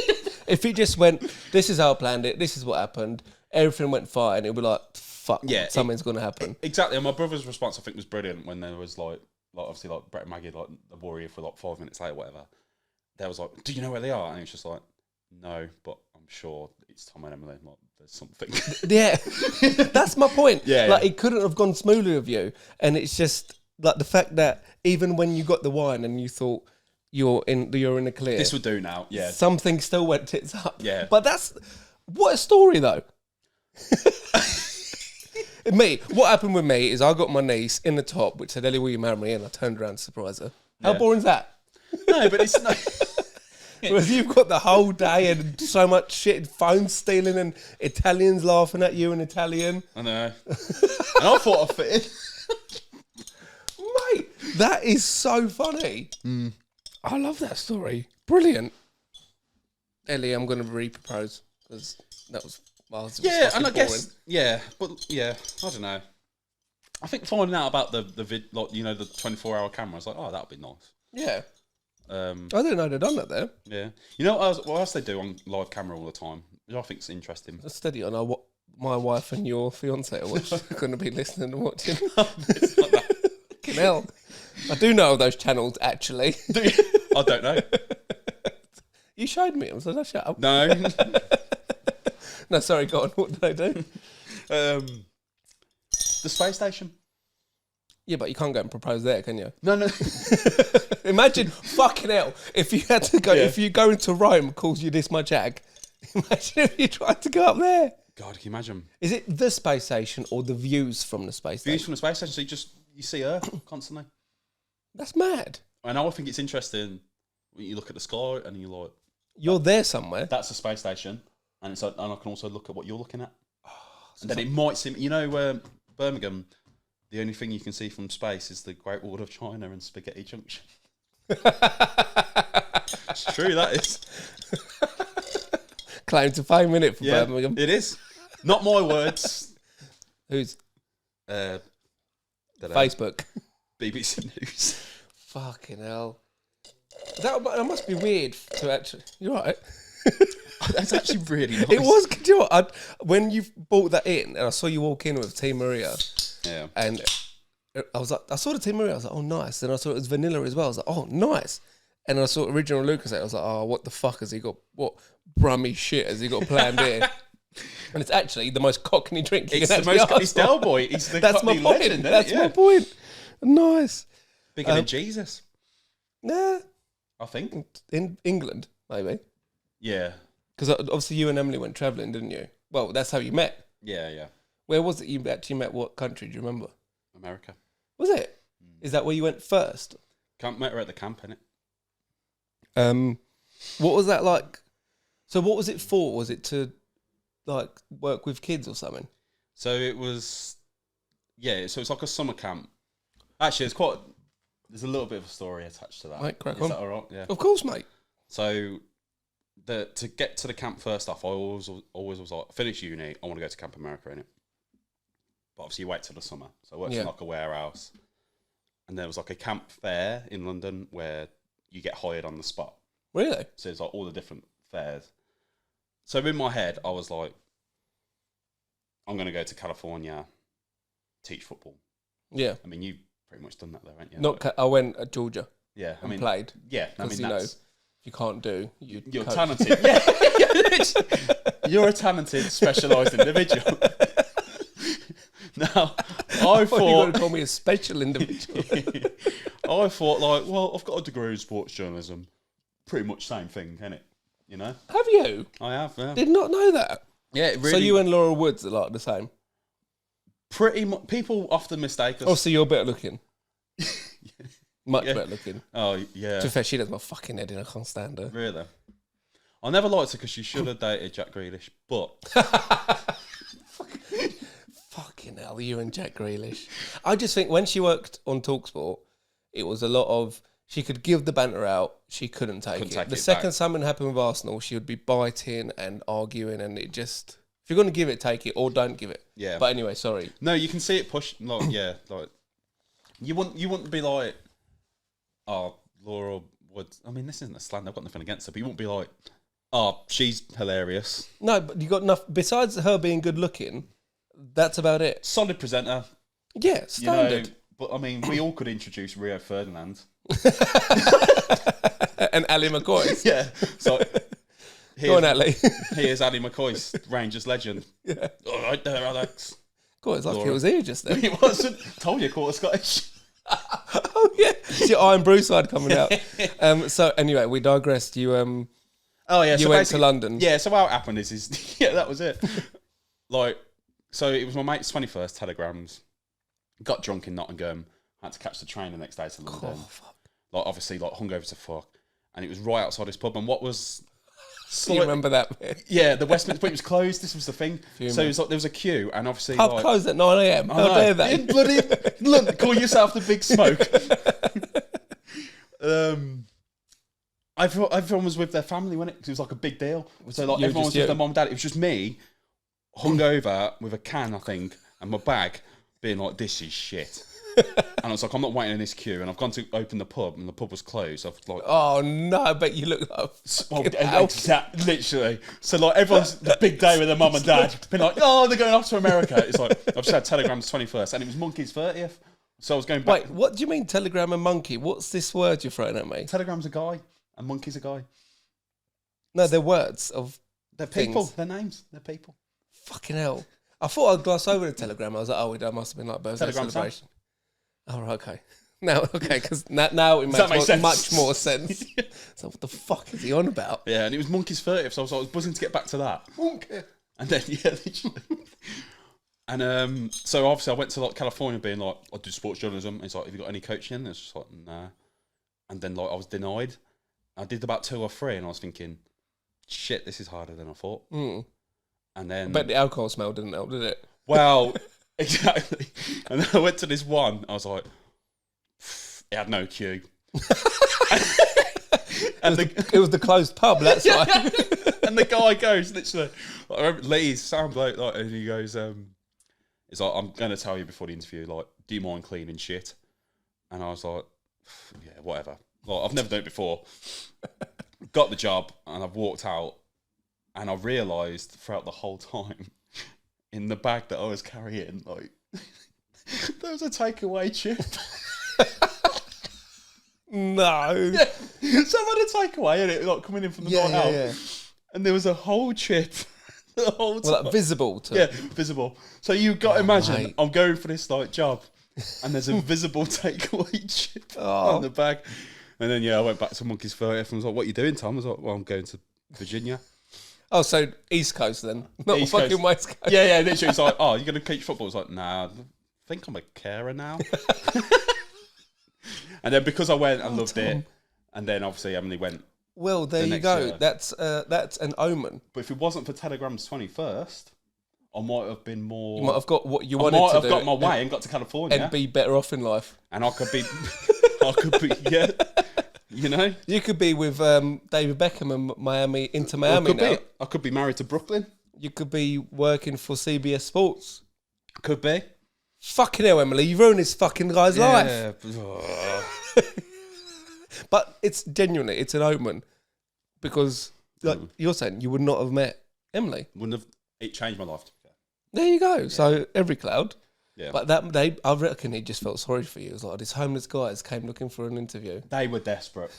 if it just went, this is how I planned it, this is what happened, everything went fine, it'd be like, fuck, yeah, something's going to happen. Exactly. And my brother's response, I think, was brilliant when there was like obviously, like Brett and Maggie, like the warrior for like 5 minutes later, whatever. They was like, do you know where they are? And he was just like, no, but I'm sure it's Tom and Emily. Like, there's something. Yeah, that's my point. Yeah, like, it couldn't have gone smoothly with you. And it's just like the fact that even when you got the wine and you thought you're in the clear, this would do now. Yeah, something still went tits up. Yeah, but what a story though. What happened with me is I got my niece in the top, which said, Ellie, will you marry me? And I turned around to surprise her. How boring is that? No, but it's not. Whereas you've got the whole day and so much shit, phone stealing and Italians laughing at you in Italian. I know. And I thought I fitted. Mate, that is so funny. Mm. I love that story. Brilliant. Ellie, I'm going to re-propose because that was... yeah, and I guess, yeah, but yeah, I don't know. I think finding out about the 24-hour camera, I was like, oh, that would be nice. Yeah. I didn't know they'd done that there. Yeah. You know what else they do on live camera all the time, which I think is interesting. A study on what my wife and your fiancée are watching. Going to be listening and watching. It's not that. Fucking hell. I do know those channels, actually. Do you? I don't know. You showed me them, so shut up. No. No, sorry, go on. What did I do? The space station. Yeah, but you can't go and propose there, can you? No. Imagine, fucking hell, if you had to go, if you go into Rome, calls you this much ag. Imagine if you tried to go up there. God, can you imagine? Is it the space station or the views from the space station? Views from the space station, so you see Earth constantly. That's mad. And I think it's interesting when you look at the sky and you're like... You're there somewhere. That's a space station. And it's like, and I can also look at what you're looking at. And then it might seem... You know, Birmingham, the only thing you can see from space is the Great Wall of China and Spaghetti Junction. It's true, that is. Claim to fame, innit, for Birmingham. It is. Not my words. Whose? Facebook. BBC News. Fucking hell. That must be weird to actually... You're right. That's actually really nice. It was, do you know what? When you bought that in, and I saw you walk in with Team Maria, and I was like, I saw the Team Maria, I was like, oh, nice. Then I saw it was vanilla as well. I was like, oh, nice. And then I saw original Lucas, I was like, oh, what the fuck has he got? What Brummie shit has he got planned here? And it's actually the most cockney drink you can actually ask for. It's Del Boy. He's the That's my point. Legend, That's my point. Nice. Bigger than Jesus. Yeah. I think. In England, maybe. Yeah. Because obviously you and Emily went travelling, didn't you? Well, that's how you met. Yeah. Where was it you actually met? What country? Do you remember? America. Was it? Is that where you went first? Met her at the camp, innit? What was that like? So what was it for? Was it to like work with kids or something? So it was, so it's like a summer camp. Actually, there's a little bit of a story attached to that. Right, crack on. Is that all right? Yeah. Of course, mate. So to get to the camp first off, I always was like, finish uni, I want to go to Camp America, innit? But obviously you wait till the summer. So I worked in like a warehouse. And there was like a camp fair in London where you get hired on the spot. Really? So it's like all the different fairs. So in my head, I was like, I'm going to go to California, teach football. Yeah. I mean, you've pretty much done that though, haven't you? I went at Georgia. Yeah. I mean, played. Yeah. I mean, if you can't do, you're talented. Yeah. You're a talented, specialised individual. Now, I thought you were going to call me a special individual. I thought, like, well, I've got a degree in sports journalism. Pretty much same thing, isn't it? You know? Have you? I have, yeah. Did not know that. Yeah, it really. So you and Laura Woods are like the same? Pretty much. People often mistake us. Oh, so you're better looking. Much better looking. Oh, yeah. To be fair, she does my fucking head in. I can't stand her. Really? I never liked her because she should have dated Jack Grealish, but... Fucking hell, you and Jack Grealish. I just think when she worked on TalkSport, it was a lot of... She could give the banter out, she couldn't take it. The second something happened with Arsenal, she would be biting and arguing, and it just... If you're going to give it, take it, or don't give it. Yeah. But anyway, sorry. No, you can see it push... Like, yeah, like... You wouldn't be like... Oh, Laura Woods... I mean, this isn't a slander, I've got nothing against her, but you wouldn't be like... Oh, she's hilarious. No, but you got enough... Besides her being good looking, that's about it. Solid presenter. Yeah, standard. You know, but, I mean, we all could introduce Rio Ferdinand. And Ali McCoy. Yeah. So... Go on, Ali. Here's Ali McCoy, Rangers legend. Yeah. All right there, Alex. God, it's like Laura. It was here just then. He wasn't. Told you, quarter Scottish. Oh, yeah. It's your Iron Brew side coming out. So, anyway, we digressed. You Oh, yeah. You went to London. Yeah, so how it happened is yeah, that was it. Like, so it was my mate's 21st, telegrams. Got drunk in Nottingham. Had to catch the train the next day to London. Oh, fuck. Like, obviously, like, hungover to fuck. And it was right outside this pub. And what was... You remember that bit? Yeah, the Westminster, but it was closed. This was the thing. So it was like, there was a queue, and obviously... Pub closed at 9 a.m. How dare they? Bloody... Look, call yourself the Big Smoke. Everyone was with their family, wasn't it? 'Cause it was like a big deal. So like everyone was with their mum and dad. It was just me, hungover, with a can, I think, and my bag, being like, this is shit. And I was like, I'm not waiting in this queue. And I've gone to open the pub, and the pub was closed. So I was like, oh no, I bet you look like literally. So like everyone's the big day with their mum and dad, been like, oh, they're going off to America. It's like I've just had Telegram's 21st, and it was Monkey's 30th. So I was going back. Wait, what do you mean Telegram and Monkey? What's this word you're throwing at me? Telegram's a guy, and Monkey's a guy. No, they're words of. They're people. Things. They're names. They're people. Fucking hell! I thought I'd gloss over the Telegram. I was like, oh, that must have been like birthday Telegram celebration. Time. Oh, right, okay. Because now it makes much more sense. So what the fuck is he on about? Yeah, and it was Monkey's 30th, so I was buzzing to get back to that. Monkey. And then, yeah, literally. And so obviously I went to like California being like, I do sports journalism. He's like, have you got any coaching? And it's just like, nah. And then like I was denied. I did about 2 or 3 and I was thinking, shit, this is harder than I thought. Mm. And then... But the alcohol smell didn't help, did it? Well... Exactly. And then I went to this one. I was like, it had no queue. And it was the closed pub, that's why. And the guy goes, literally, I remember Lee's sound bloke, like, and he goes, he's like, I'm going to tell you before the interview, like, do you mind cleaning shit? And I was like, yeah, whatever. Like, I've never done it before. Got the job, and I've walked out, and I realised throughout the whole time, in the bag that I was carrying, like, there was a takeaway chip. No. Yeah. So I had a takeaway, and it like coming in from the night out. Yeah. And there was a whole chip. The whole time. Well, like visible to... Yeah, visible. So you've got to imagine, mate. I'm going for this like job, and there's a visible takeaway chip on the bag. And then, yeah, I went back to Monkey's 30th and was like, what are you doing, Tom? I was like, well, I'm going to Virginia. Oh, so East Coast then, not East fucking Coast. West Coast. Yeah, yeah. Literally, it's like, oh, you're going to coach football? It's like, nah, I think I'm a carer now. And then because I went and loved it, and then obviously Emily went. Well, there you go. That's an omen. But if it wasn't for Telegram's 21st, I might have been more. You might have got what you wanted to do. I might have got my way and got to California and be better off in life. And I could be, yeah. You know, you could be with David Beckham and Inter Miami now. I could be married to Brooklyn. You could be working for CBS Sports. Could be. Fucking hell, Emily, you ruined this fucking guy's life. But it's genuinely, it's an omen. Because, like you're saying, you would not have met Emily. Wouldn't have. It changed my life. There you go. Yeah. So, every cloud. Yeah. But that day, I reckon he just felt sorry for you. It was like, these homeless guys came looking for an interview. They were desperate.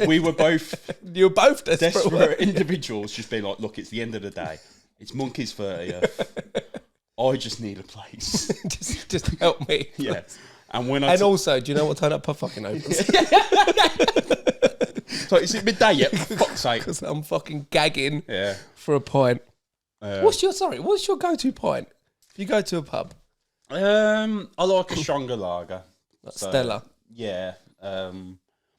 We were both... You were both desperate. Desperate individuals just being like, look, it's the end of the day. It's Monkey's 30th. I just need a place. just help me. Yeah. And also, do you know what time that pub fucking opens? So is it midday yet? For fuck's sake. Because I'm fucking gagging for a pint. What's your go-to pint? If you go to a pub, I like a stronger lager. like Stella, Yeah.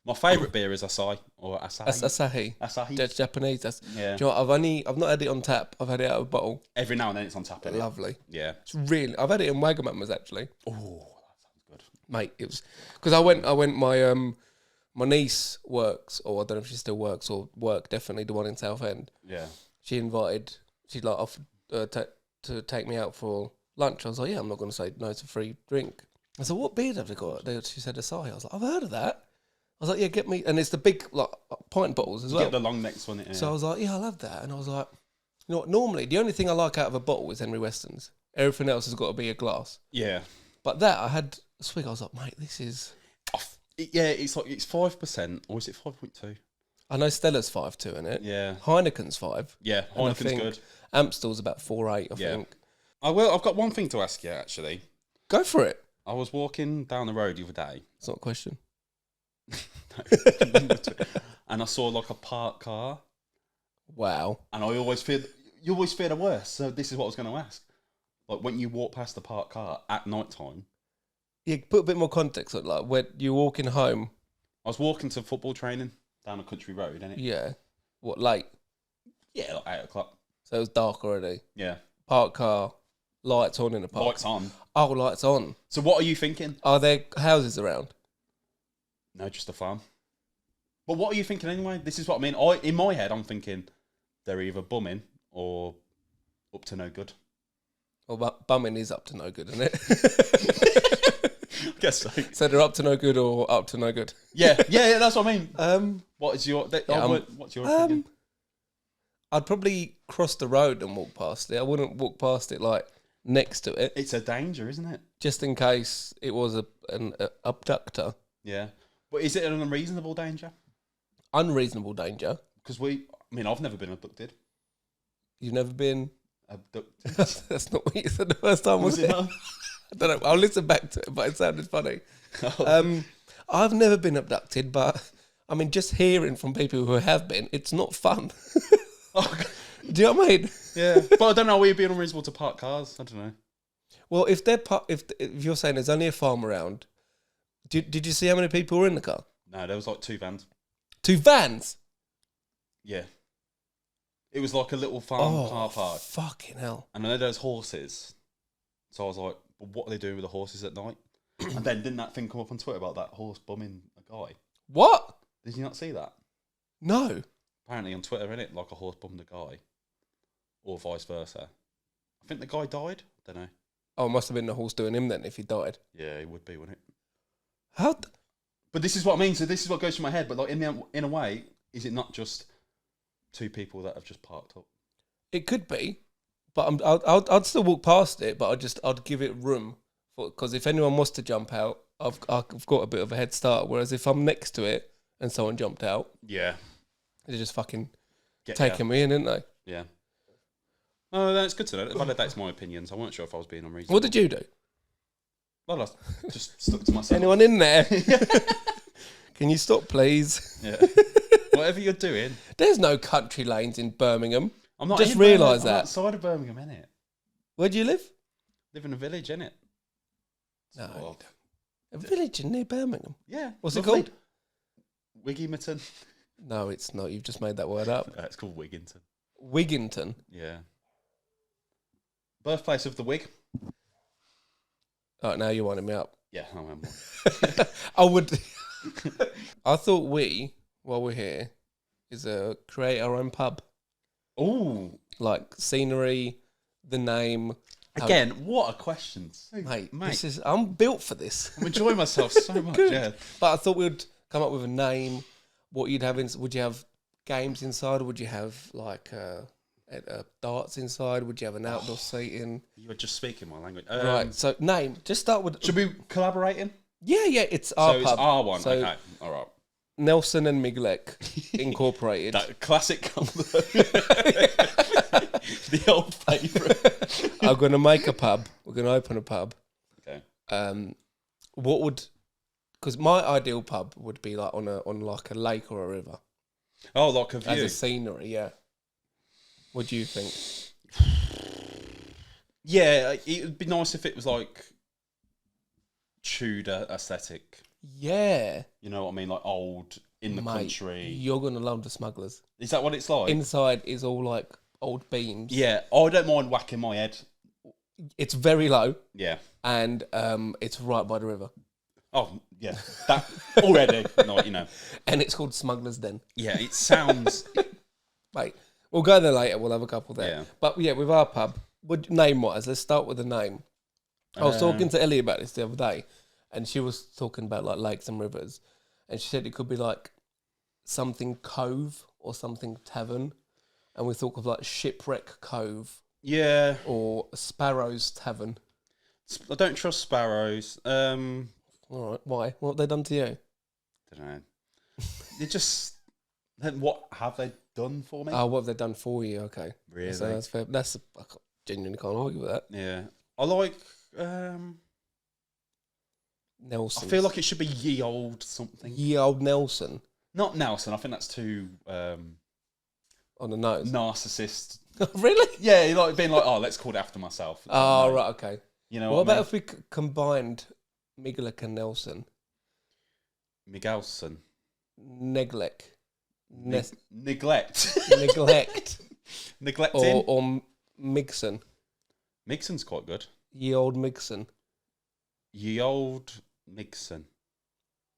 My favourite beer is Asahi or Asahi. Asahi. That's Japanese. Do Yeah. you know what, I've not had it on tap. I've had it out of a bottle. Every now and then it's on tap. Lovely. Yeah. It's really. I've had it in Wagamama's actually. Oh, that sounds good. Mate, it was because I went. My niece works, or I don't know if she still works, or definitely the one in Southend. Yeah. She like offered to take me out for lunch. I was like, yeah, I'm not going to say no to a free drink. I said, what beer have they got? She said Asahi. I was like, I've heard of that. I was like, yeah, get me, and it's the big like pint bottles as well. Get the long necks on it. Yeah. So I was like, yeah, I'll have that. And I was like, you know what? Normally, the only thing I like out of a bottle is Henry Weston's. Everything else has got to be a glass. Yeah. But that I had a swig. I was like, mate, this is. Yeah, it's 5%, or is it 5.2? I know Stella's 5.2 in it. Yeah. Heineken's 5. Yeah, Heineken's good. Amstel's about 4.8, I think. I've got one thing to ask you actually. Go for it. I was walking down the road the other day. It's not a question. And I saw like a parked car. Wow. And you always fear the worst. So this is what I was going to ask. Like when you walk past the parked car at night time. Yeah, put a bit more context on like when you're walking home. I was walking to football training down a country road, innit? Yeah. What, late? Yeah, like 8 o'clock. So it was dark already. Yeah. Parked car, lights on in the park. Lights on. Oh, lights on. So what are you thinking? Are there houses around? No, just a farm. But what are you thinking anyway? This is what I mean. In my head, I'm thinking they're either bumming or up to no good. Well, bumming is up to no good, isn't it? I guess so. So they're up to no good or up to no good? Yeah, that's what I mean. What's your opinion? I'd probably cross the road and walk past it. I wouldn't walk past it like next to it. It's a danger, isn't it? Just in case it was an abductor. Yeah. But is it an unreasonable danger? Unreasonable danger. Because I've never been abducted. You've never been abducted? That's not what you said the first time, was it? I don't know. I'll listen back to it, but it sounded funny. Oh. I've never been abducted, but I mean, just hearing from people who have been, it's not fun. Do you know what I mean? Yeah, but I don't know. Are we being unreasonable to park cars? I don't know. Well, if you're saying there's only a farm around, did you see how many people were in the car? No, there was like 2 vans. 2 vans? Yeah. It was like a little farm car park. Fucking hell. And I know there's horses. So I was like, well, what are they doing with the horses at night? And then didn't that thing come up on Twitter about that horse bumming a guy? What? Did you not see that? No. Apparently on Twitter, innit? Like a horse bummed a guy. Or vice versa. I think the guy died. Don't know. Oh, it must have been the horse doing him then if he died. Yeah, it would be, wouldn't it? How? But this is what I mean. So this is what goes through my head. But like in a way, is it not just 2 people that have just parked up? It could be, but I'd still walk past it. But I'd give it room, because if anyone was to jump out, I've got a bit of a head start. Whereas if I'm next to it and someone jumped out, yeah, they're just fucking taking me in, aren't they? Yeah. Oh, that's good to know. Validates my opinions. I weren't sure if I was being unreasonable. What did you do? Well, I just stuck to myself. Anyone in there? Can you stop, please? Yeah. Whatever you're doing. There's no country lanes in Birmingham. I'm not. Just realised that. I'm outside of Birmingham, innit? Where do you live? Live in a village, innit? No, you don't. A village near Birmingham. Yeah. What's it called? Wiggymerton. No, it's not. You've just made that word up. It's called Wigginton. Wigginton. Yeah. Birthplace of the wig. Oh, now you're winding me up. Yeah, I am. I would. I thought while we're here, is create our own pub. Ooh. Like scenery, the name. Again, what a question. Mate. I'm built for this. I'm enjoying myself so much, yeah. But I thought we'd come up with a name. What you'd have would you have games inside, or would you have like darts inside? Would you have an outdoor seating? You were just speaking my language. Right, so name. Just start with... Should we collaborating? Yeah, it's our pub. So it's our one, so okay. All right. Nelson and Miglek Incorporated. That classic combo. The old favourite. I'm going to make a pub. We're going to open a pub. Okay. What would... Because my ideal pub would be like on like a lake or a river. Oh, like a view. As a scenery, yeah. What do you think? Yeah, it would be nice if it was like Tudor aesthetic. Yeah. You know what I mean? Like old in the country. You're gonna love the Smugglers. Is that what it's like? Inside is all like old beams. Yeah, I don't mind whacking my head. It's very low. Yeah. And it's right by the river. Oh, yeah. That already, like, you know. And it's called Smugglers Den. Yeah, it sounds... Mate, we'll go there later. We'll have a couple there. Yeah. But yeah, with our pub, name-wise, let's start with the name. I was talking to Ellie about this the other day, and she was talking about like lakes and rivers, and she said it could be like something Cove or something Tavern, and we thought of like Shipwreck Cove. Yeah. Or Sparrows Tavern. I don't trust sparrows. All right, why? What have they done to you? I don't know. They just... What have they done for me? Oh, what have they done for you? Okay. Really? So that's fair. I genuinely can't argue with that. Yeah. I like... Nelson. I feel like it should be Ye Old something. Ye Old Nelson. Not Nelson. I think that's too... on the nose. Narcissist. Really? Yeah, like being like, oh, let's call it after myself. Oh, no. right, okay. You know what what about I mean? if we combined Miglek and Nelson? Miguelson. Neglect. Neglect. Neglect. Neglecting. Or Migson. Migson's quite good. Ye Old Migson. Ye Old Migson.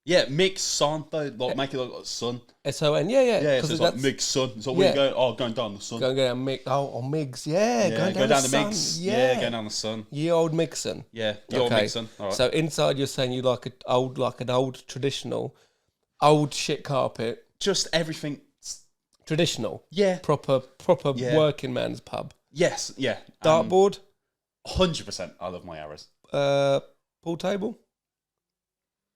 Yeah, Mig's son, though. Like, make it look like son. S-O-N, yeah. Yeah, so it's like Mig's son. So where you going? Oh, going down the sun. Going down Mig. Oh, Migs, yeah. Yeah, going down the Migs. Yeah. Going down the sun. Ye Old Migson. Yeah, Ye Old Migson. All right. So inside you're saying you like an old traditional, old shit carpet. Just everything. Traditional. Yeah. Proper working man's pub. Yes, yeah. Dartboard. 100%. I love my arrows. Pool table.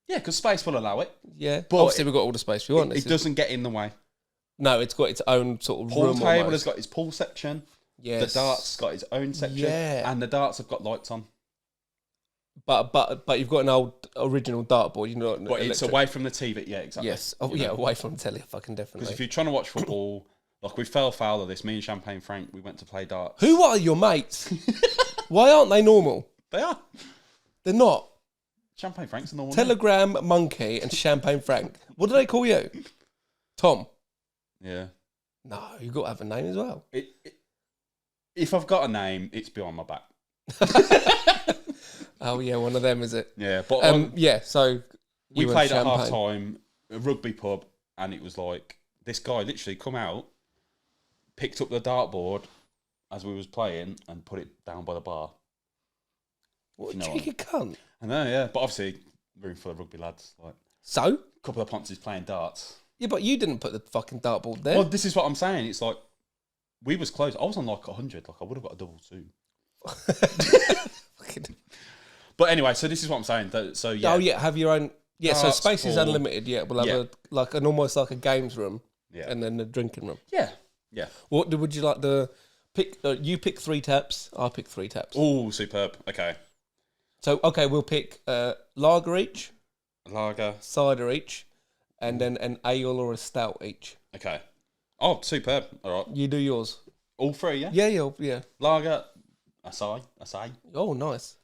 Yeah, because space will allow it. Yeah, but obviously we've got all the space we want. It doesn't get in the way. No, it's got its own sort of pool room. Table almost. has got its pool section. Yes. The darts got its own section. Yeah. And the darts have got lights on. But you've got an old original dartboard, you know. But it's away from the TV. Yeah, exactly. Yes. Oh, yeah, away from the telly, fucking definitely. Because if you're trying to watch football, like we fell foul of this. Me and Champagne Frank, we went to play darts. Who are your mates? Why aren't they normal? They are. They're not. Champagne Frank's a normal Telegram Monkey and Champagne Frank. What do they call you? Tom. Yeah. No, you've got to have a name as well. If I've got a name, it's behind my back. Oh yeah, one of them, is it? Yeah, but yeah. So we played at half time, a rugby pub, and it was like this guy literally come out, picked up the dartboard as we was playing, and put it down by the bar. What a cheeky cunt. I know, yeah, but obviously room full of rugby lads. Like so, a couple of ponces playing darts. Yeah, but you didn't put the fucking dartboard there. Well, this is what I'm saying. It's like we was close. I was on like 100. Like I would have got a double soon. But anyway, so this is what I'm saying. So yeah. Oh yeah, have your own. Yeah, darts, so space is unlimited. Yeah, we'll have almost like a games room. Yeah. And then the drinking room. Yeah. Yeah. What would you like to pick? You pick 3 taps. I pick 3 taps. Oh, superb. Okay. So we'll pick lager each, lager, cider each, and then an ale or a stout each. Okay. Oh, superb. All right. You do yours. All 3, yeah. Yeah. Lager, acai. Oh, nice.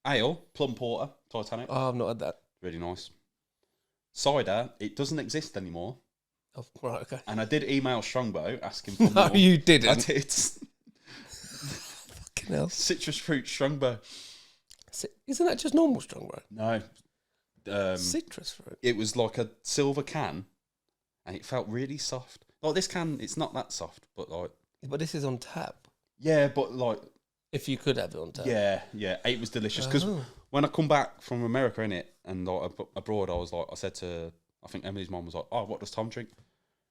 Ale, plum porter, Titanic. Oh, I've not had that. Really nice. Cider, it doesn't exist anymore. Oh, right, okay. And I did email Strongbow asking for No, more. you didn't. I did. Fucking hell. Citrus fruit Strongbow. Isn't that just normal Strongbow? No. Citrus fruit. It was like a silver can, and it felt really soft. Like this can, it's not that soft, but like. But this is on tap. Yeah, but like. If you could have it on tap. Yeah, it was delicious. Because when I come back from America, and like abroad, I said to, I think Emily's mum was like, oh, what does Tom drink?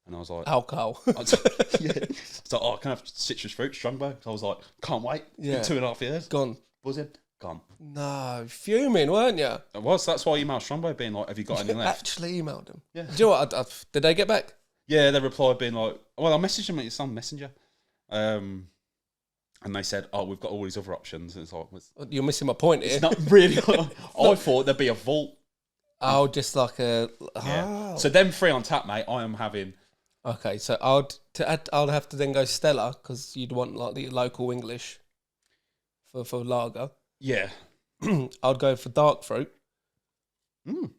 And I was like... Alcohol. Yeah. It's like, oh, can I have citrus fruit, Strongbow? So I was like, can't wait. Yeah. 2.5 years. Gone. Buzzing. Gone. No, fuming, weren't you? I was. That's why I emailed Strongbow being like, have you got any left? Actually emailed them. Yeah. Do you know what? Did they get back? Yeah, they replied being like, well, I messaged them, it's on Messenger. And they said, oh, we've got all these other options. And it's like... You're missing my point here. It's not really... I thought there'd be a vault. Oh, just like a... Yeah. Oh. So them 3 on tap, mate, I am having... Okay, so I'll have to then go Stella, because you'd want like the local English for lager. Yeah. I'd go for dark fruit. Mm.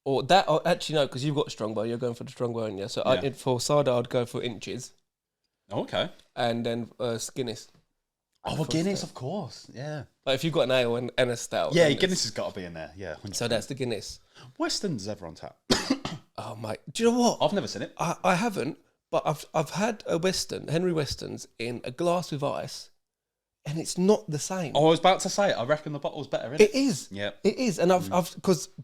Or that, or actually no, because you've got Strongbow. You're going for the Strongbow, aren't you? So for cider, I'd go for Inches. Oh, okay. And then Guinness. Oh, well, Guinness, of course. Yeah. Like if you've got an ale and a stout. Yeah, Guinness has got to be in there. Yeah. 100%. So that's the Guinness. Weston's ever on tap? Oh, mate. Do you know what? I've never seen it. I haven't, but I've had a Weston, Henry Weston's, in a glass with ice, and it's not the same. Oh, I was about to say, I reckon the bottle's better, isn't it? It is. Yeah. It is. And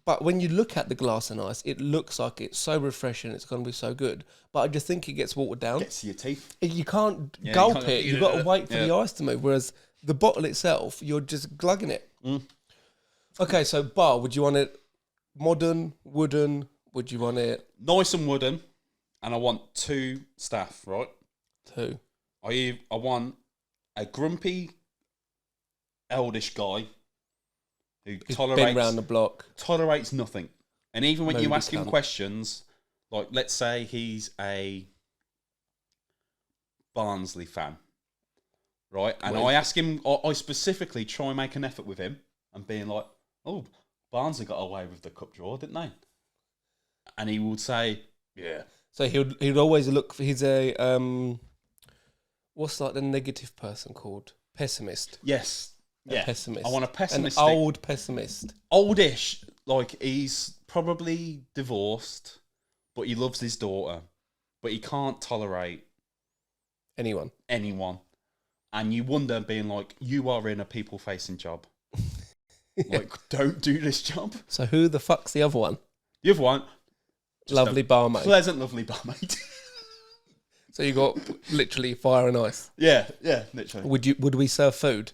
but when you look at the glass and ice, it looks like it's so refreshing, it's going to be so good. But I just think it gets watered down. Gets to your teeth. You can't gulp it. You've got to wait for the ice to move. Whereas the bottle itself, you're just glugging it. Mm. Okay, so bar, would you want it modern, wooden? Would you want it... Nice and wooden. And I want 2 staff, right? 2. I want a grumpy, eldish guy who's been round the block. Tolerates nothing. And even when you ask him cunt. questions, like let's say he's a Barnsley fan, right? And I ask him, I specifically try and make an effort with him and being like, oh, Barnsley got away with the cup draw, didn't they? And he would say, yeah. So he'd always look for, he's a, what's like the negative person called? Pessimist. Yes. Yeah. Pessimist. I want a pessimist. An old pessimist. Oldish. Like, he's probably divorced, but he loves his daughter, but he can't tolerate anyone. And you wonder, being like, you are in a people-facing job. Like, don't do this job. So who the fuck's the other one? The other one, lovely barmaid. Pleasant, lovely barmaid. So you got literally fire and ice. Yeah, literally. Would we serve food?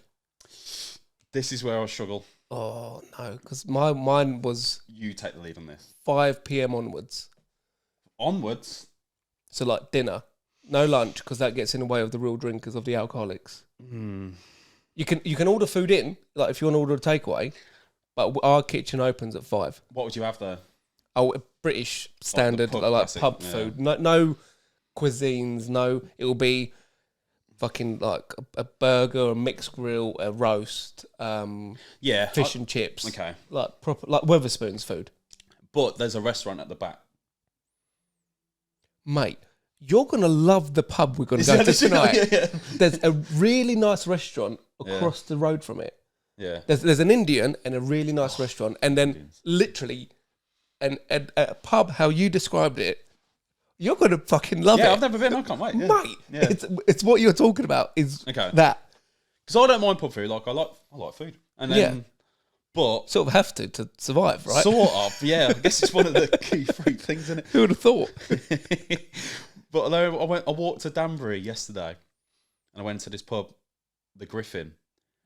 This is where I struggle. Oh no, because mine was. You take the lead on this. 5 p.m. onwards. Onwards. So like dinner, no lunch, because that gets in the way of the real drinkers, of the alcoholics. Mm. You can order food in, like if you want to order a takeaway, but our kitchen opens at 5. What would you have there? Oh, British standard, pub like classic, pub food. No cuisines. No, it will be fucking like a burger, a mixed grill, a roast, fish and chips. Okay, like proper, like Weatherspoons food. But there's a restaurant at the back, mate. You're gonna love the pub we're gonna go to tonight. Yeah. There's a really nice restaurant across the road from it. Yeah, there's an Indian and a really nice restaurant, and then Indians. Literally, a pub how you described it. You're gonna fucking love it. Yeah, I've never been. I can't wait, mate. Yeah. It's what you're talking about. Is that? Because I don't mind pub food. Like I like food, and then but sort of have to survive, right? Sort of, yeah. I guess it's one of the key 3 things, isn't it? Who would have thought? But although I walked to Danbury yesterday, and I went to this pub, the Griffin.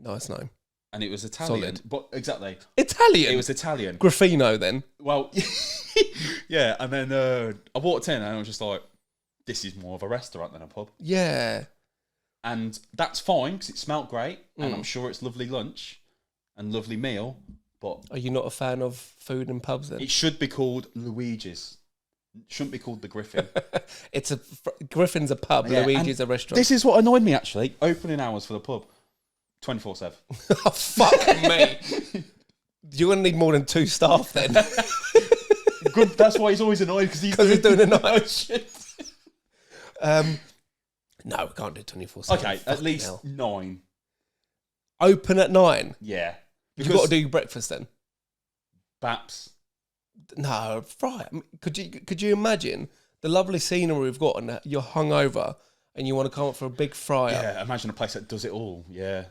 Nice name. And it was Italian. Solid. But exactly. Italian? It was Italian. Graffino then? Well, yeah. And then I walked in and I was just like, this is more of a restaurant than a pub. Yeah. And that's fine because it smelt great. And I'm sure it's lovely lunch and lovely meal. But are you not a fan of food in pubs then? It should be called Luigi's. It shouldn't be called the Griffin. Griffin's a pub, Luigi's a restaurant. This is what annoyed me actually. Opening hours for the pub. 24/7. Oh, fuck me. You're going to need more than 2 staff then. Good. That's why he's always annoyed, because he's doing a night shift. No, we can't do 24/7. Okay, at least 9. Open at 9? Yeah. You've got to do breakfast then? Baps. No, right. Could you imagine the lovely scenery we've got and you're hungover and you want to come up for a big fryer? Yeah, imagine a place that does it all. Yeah.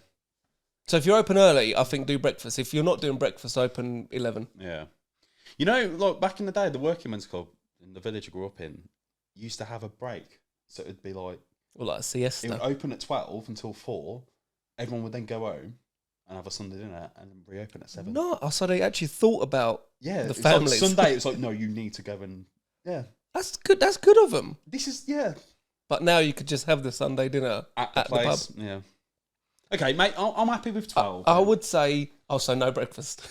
So if you're open early, I think do breakfast. If you're not doing breakfast, open 11. Yeah. You know, like back in the day, the Working Men's Club in the village I grew up in used to have a break. So it'd be like... Well, like a siesta. It would open at 12 until 4. Everyone would then go home and have a Sunday dinner and then reopen at 7. No, so they actually thought about the Like families. Sunday, it was like, no, you need to go and... Yeah. That's good. That's good of them. This is, yeah. But now you could just have the Sunday dinner at the pub. Yeah. Okay, mate, I'm happy with 12. I would say also no breakfast.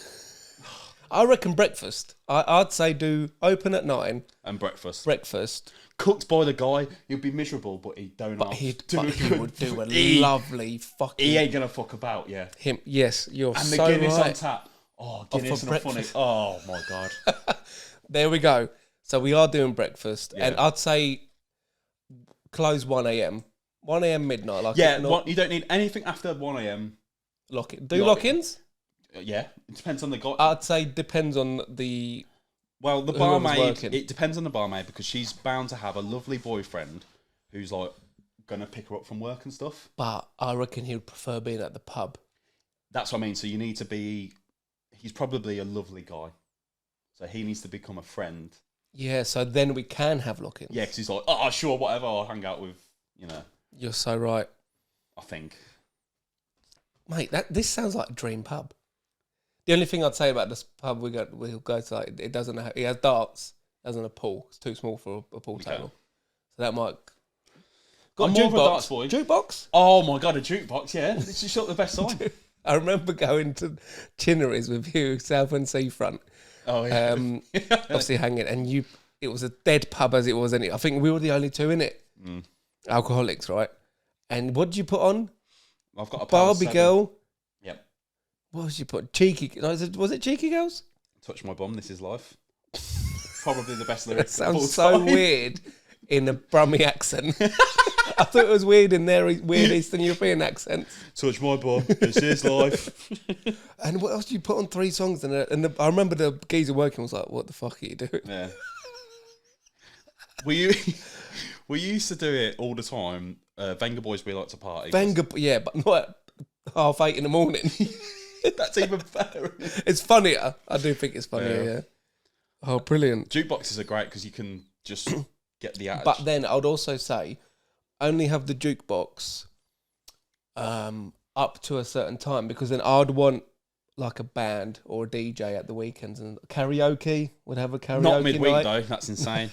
I reckon breakfast. I'd say do open at 9. And breakfast. Breakfast. Cooked by the guy, he'd be miserable, but he don't But have he to would do a he, lovely fucking... He ain't going to fuck about, yeah. Him, yes, you're And so the Guinness right. on tap. Oh, Guinness and a funny... breakfast. Oh, my God. There we go. So we are doing breakfast. Yeah. And I'd say close 1 a.m. 1 a.m. midnight. Like Yeah, you don't need anything after 1 a.m. Lock-in. Do lock-ins? Yeah, it depends on the guy. I'd say depends on the... Well, the whoever's barmaid, working. it depends on the barmaid because she's bound to have a lovely boyfriend who's like going to pick her up from work and stuff. But I reckon he would prefer being at the pub. That's what I mean. So you need to be... He's probably a lovely guy. So he needs to become a friend. Yeah, so then we can have lock-ins. Yeah, because he's like, oh, sure, whatever, I'll hang out with, you know. You're so right. I think. Mate, this sounds like a dream pub. The only thing I'd say about this pub we'll go to, like, it doesn't have... It has darts, doesn't have a pool. It's too small for a pool table. So that might... Got a jukebox. darts boy. Jukebox? Oh my God, a jukebox, yeah. This is the best sign. I remember going to Chinnery's with you, Southend Seafront. Oh, yeah. Obviously hanging, and it was a dead pub as it was, and I think we were the only two in it. Alcoholics, right? And what did you put on? I've got a Barbie girl. Yep. What did you put? Cheeky. No, was it Cheeky Girls? Touch my bum, this is life. Probably the best lyric. That sounds so weird in a Brummie accent. I thought it was weird in their weird Eastern European accents. Touch my bum, this is life. And what else did you put on 3 songs? I remember the geezer working was like, what the fuck are you doing? Yeah. We used to do it all the time. Venga Boys, we like to party. Yeah, but not at 8:30 in the morning. That's even better. It's funnier. I do think it's funnier, yeah. Oh, brilliant. Jukeboxes are great because you can just get the attitude. But then I would also say, only have the jukebox up to a certain time, because then I'd want like a band or a DJ at the weekends, and karaoke. Would have a karaoke Not midweek night. though, that's insane.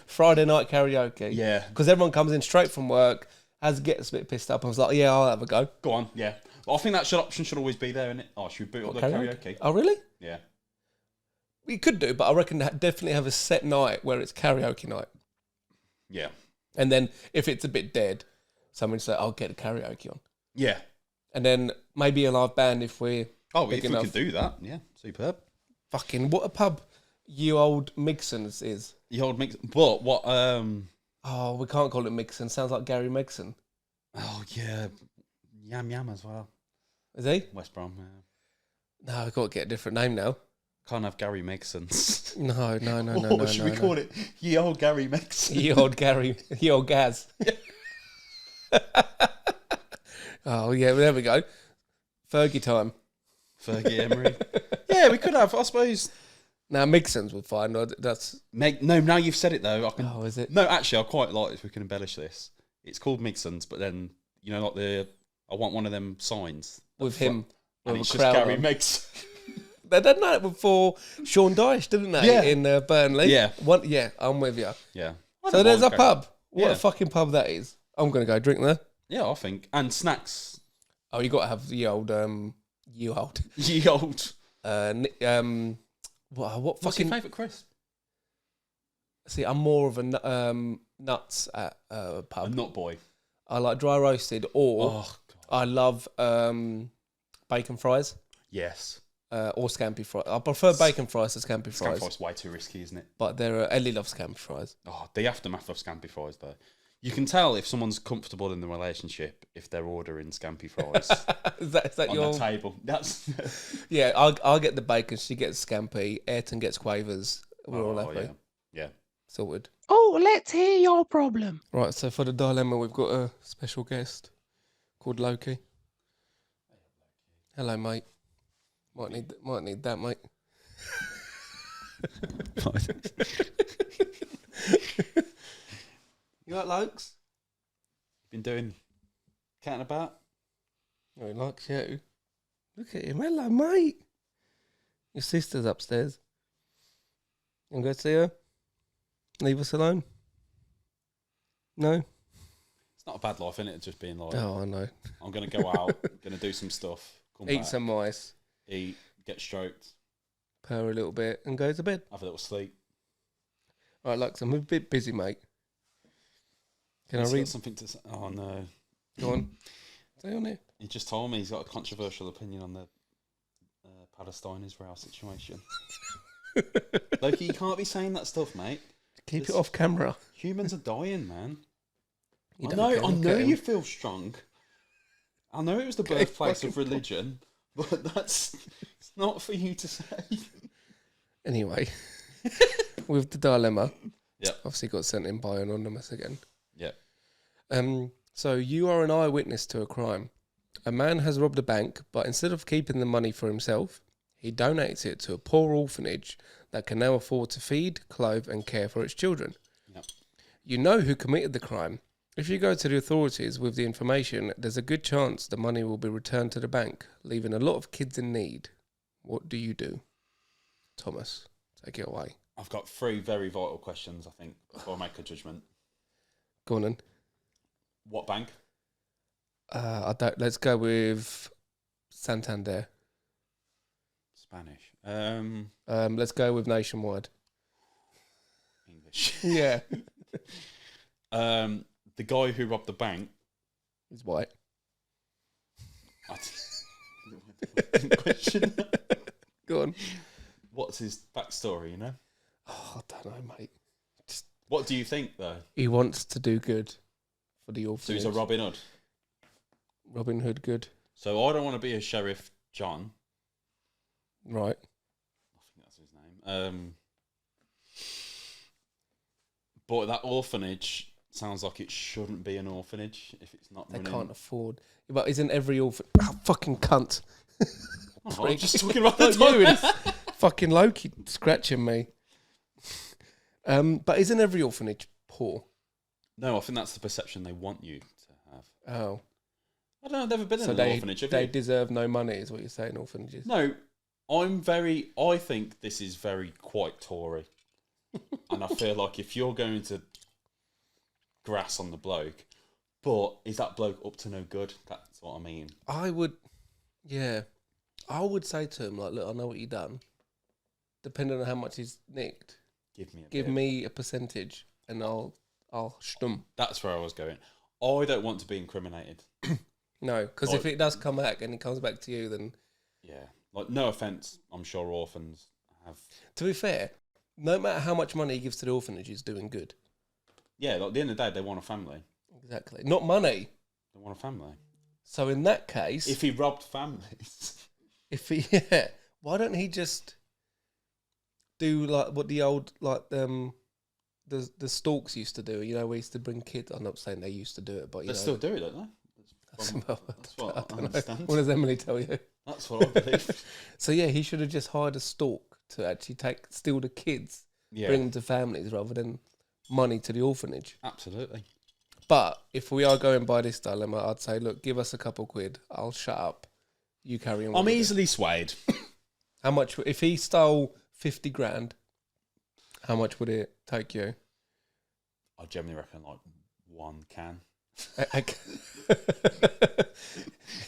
Friday night karaoke. Yeah. Because everyone comes in straight from work, gets a bit pissed up, and was like, yeah, I'll have a go. Go on, yeah. Well, I think that option should always be there, isn't it? Oh, should we boot up the karaoke? Oh, really? Yeah. We could do, but I reckon definitely have a set night where it's karaoke night. Yeah. And then if it's a bit dead, someone say, I'll get a karaoke on. Yeah. And then maybe a live band if we're if we could do that, yeah, superb. Fucking what a pub you old Migson's is. You old Mix, but what? Oh, we can't call it Migson. Sounds like Gary Megson. Oh yeah, Yam as well. Is he? West Brom. Yeah. No, I've got to get a different name now. Can't have Gary Megsons. No. What should we call it? Ye old Gary Megson. Ye old Gary. Ye old Gaz. Oh yeah, well, there we go. Fergie time. Fergie Emery. Yeah, we could have. I suppose. Now Migson's would fine. That's No. Now you've said it though. Oh, is it? No, actually, I quite like if we can embellish this. It's called Migsons, but then like I want one of them signs with him. And with it's a just crown Gary on. Megson. They did that before Sean Dyche, didn't they? Yeah. In Burnley. Yeah. Yeah, I'm with you. Yeah. So there's a pub. What Yeah. a fucking pub that is. I'm going to go drink there. Yeah, I think. And snacks. Oh, you got to have the old, Ye old. what What's fucking... your favourite crisp? See, I'm more of a nuts at a pub. A nut boy. I like dry roasted, or Oh, God. I love bacon fries. Yes. Or scampi fries. I prefer bacon fries to scampi fries. Scampi fries way too risky, isn't it? But Ellie loves scampi fries. Oh, the aftermath of scampi fries, though. You can tell if someone's comfortable in the relationship if they're ordering scampi fries is that on your the table. That's Yeah, I'll get the bacon. She gets scampi. Ayrton gets quavers. We're all happy. Yeah. Sorted. Oh, let's hear your problem. Right, so for the dilemma, we've got a special guest called Loki. Hello, mate. Might need that, mate. You like Lokes? Been doing catting about. Oh, he likes you. Look at him. Hello, mate. Your sister's upstairs. You want to go see her? Leave us alone? No? It's not a bad life, innit? It's just being like, Oh, I know. I'm going to go out, going to do some stuff, come Eat back, some mice. eat, get stroked, purr a little bit, and go to bed. Have a little sleep. Right, Lux, I'm a bit busy, mate. Can I read something to say? Oh no. Go on. Stay on it. He just told me he's got a controversial opinion on the Palestine-Israel situation. Loki, you can't be saying that stuff, mate. Keep it off camera. Humans are dying, man. You I don't know care. you feel strong. I know it was the birthplace of religion, but it's not for you to say. Anyway, with the dilemma, Yep. obviously got sent in by Anonymous again. Yep. So you are an eyewitness to a crime. A man has robbed a bank, but instead of keeping the money for himself, he donates it to a poor orphanage that can now afford to feed, clothe and care for its children. Yep. You know who committed the crime. If you go to the authorities with the information, there's a good chance the money will be returned to the bank, leaving a lot of kids in need. What do you do? Thomas, take it away. I've got 3 very vital questions, I think, before I make a judgment. Go on then. What bank? Let's go with Santander. Spanish. Let's go with Nationwide. English. Yeah. The guy who robbed the bank. He's white. Question. Go on. What's his backstory, you know? Oh, I don't know, mate. What do you think, though? He wants to do good for the So orphanage. he's a Robin Hood. Robin Hood good. So I don't want to be a Sheriff John. Right. I think that's his name. But that orphanage sounds like it shouldn't be an orphanage if it's not They running. can't afford. But isn't every orphan... Oh, fucking cunt. Oh, I'm just talking about Not the you and fucking Loki scratching me. But isn't every orphanage poor? No, I think that's the perception they want you to have. Oh. I don't know, I've never been So in an orphanage, have they you? deserve no money is what you're saying, orphanages? No, I think this is very quite Tory. And I feel like if you're going to grass on the bloke, but is that bloke up to no good? That's what I mean. I would say to him, like, look, I know what you've done. Depending on how much he's nicked, give me a percentage and I'll stum. That's where I was going. I don't want to be incriminated. No, because if it does come back and it comes back to you, then... Yeah. Like, no offence, I'm sure orphans have... To be fair, no matter how much money he gives to the orphanage, he's doing good. Yeah, like, at the end of the day, they want a family. Exactly. Not money. They want a family. So in that case... If he robbed families... why don't he just do like what the old, like, the stalks used to do? You know, we used to bring kids... I'm not saying they used to do it, but, They still do it, don't they? That's what I understand. What does Emily tell you? That's what I believe. So yeah, he should have just hired a stalk to actually steal the kids, bring them to families rather than money to the orphanage. Absolutely. But if we are going by this dilemma, I'd say, look, give us a couple quid. I'll shut up. You carry on. I'm with it. easily swayed. How much? If he stole 50 grand, how much would it take you? I generally reckon like 1 can.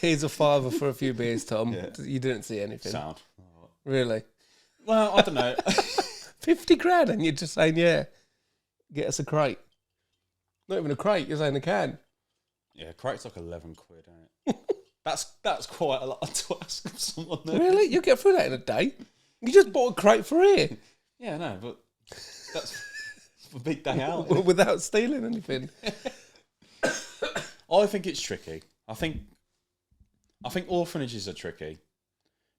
Here's a fiver for a few beers, Tom. Yeah. You didn't see anything. Sound. Really? Well, I don't know. 50 grand and you're just saying, yeah, get us a crate. Not even a crate, you're saying a can. Yeah, crate's like 11 quid, isn't it? That's quite a lot to ask of someone. Though. Really? You'll get through that in a day? You just bought a crate for here. Yeah, no, but that's a big day out. Without stealing anything. I think it's tricky. I think orphanages are tricky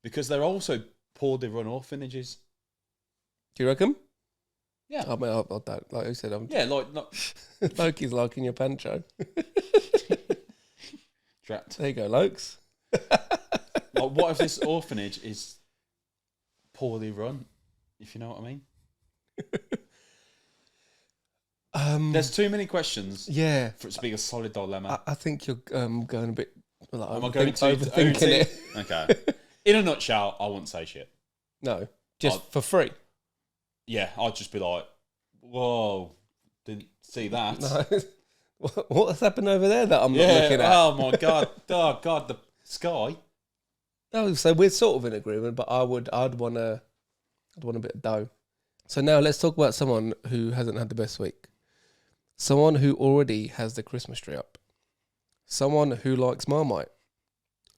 because they're also poorly run orphanages. Do you reckon? Yeah. I mean, I don't. Like I said, Like not Loki's liking your pancho. Drat. There you go, Lokes. Like, what if this orphanage is poorly run? If you know what I mean. There's too many questions. Yeah. For it to be a solid dilemma. I think you're going a bit. Like, Am I going to overthinking it? Okay. In a nutshell, I wouldn't say shit. No, just for free. Yeah, I'd just be like, "Whoa, didn't see that." No. What's happened over there that I'm not looking at? Oh my god! Oh god, the sky. No, so we're sort of in agreement, but I'd want to I'd want a bit of dough. So now let's talk about someone who hasn't had the best week. Someone who already has the Christmas tree up. Someone who likes Marmite.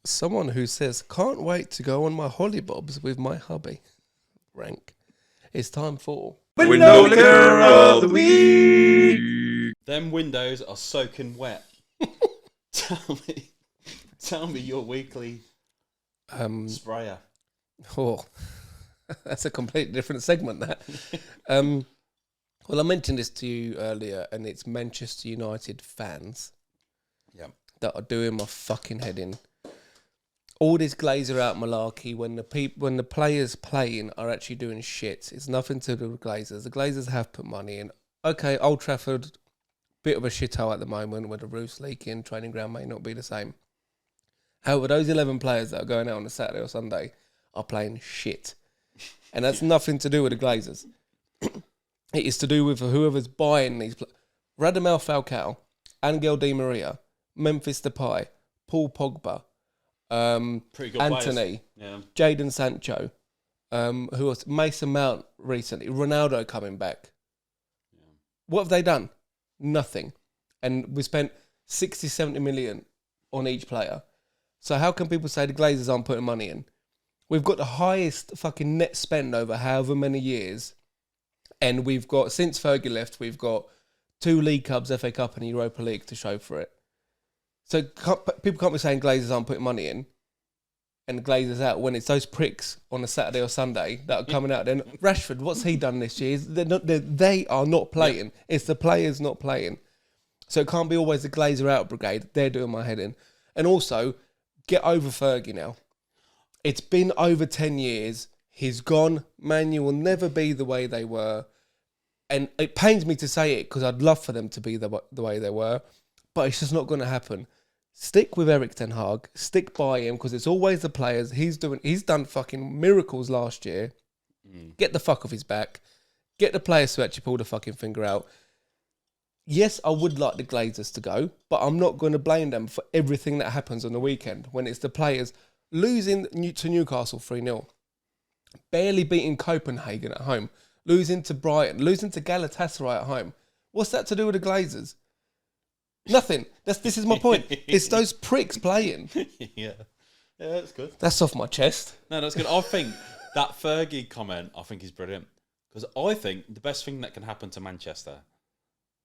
Someone who says, can't wait to go on my hollybobs with my hubby. Rank. It's time for... Window Liquor of the Week. Them windows are soaking wet. Tell me your weekly sprayer. Oh, that's a completely different segment, that. Well, I mentioned this to you earlier, and it's Manchester United fans that are doing my fucking head in. All this Glazer out malarkey when the players playing are actually doing shit. It's nothing to do with Glazers. The Glazers have put money in. Okay, Old Trafford, bit of a shithole at the moment where the roof's leaking, training ground may not be the same. However, those 11 players that are going out on a Saturday or Sunday are playing shit. And that's nothing to do with the Glazers. It is to do with whoever's buying these players. Radamel Falcao, Angel Di Maria, Memphis Depay, Paul Pogba, Pretty good Anthony, Jadon Sancho, who was Mason Mount recently, Ronaldo coming back. Yeah. What have they done? Nothing. And we spent 60, 70 million on each player. So how can people say the Glazers aren't putting money in? We've got the highest fucking net spend over however many years. And we've got, since Fergie left, we've got 2 League Cups, FA Cup and Europa League to show for it. So people can't be saying Glazers aren't putting money in and Glazers out when it's those pricks on a Saturday or Sunday that are coming out. Then Rashford, what's he done this year? They are not playing. Yeah. It's the players not playing. So it can't be always the Glazer out brigade. They're doing my head in. And also, get over Fergie now. It's been over 10 years. He's gone. Man, you will never be the way they were. And it pains me to say it because I'd love for them to be the way they were. But it's just not going to happen. Stick with Erik ten Hag. Stick by him because it's always the players. He's done fucking miracles last year. Get the fuck off his back. Get the players to actually pull the fucking finger out. Yes, I would like the Glazers to go, but I'm not going to blame them for everything that happens on the weekend when it's the players losing to Newcastle 3-0, barely beating Copenhagen at home, losing to Brighton, losing to Galatasaray at home. What's that to do with the Glazers? Nothing. This is my point. It's those pricks playing. Yeah, that's good. That's off my chest. No, that's good. I think that Fergie comment, I think is brilliant. Because I think the best thing that can happen to Manchester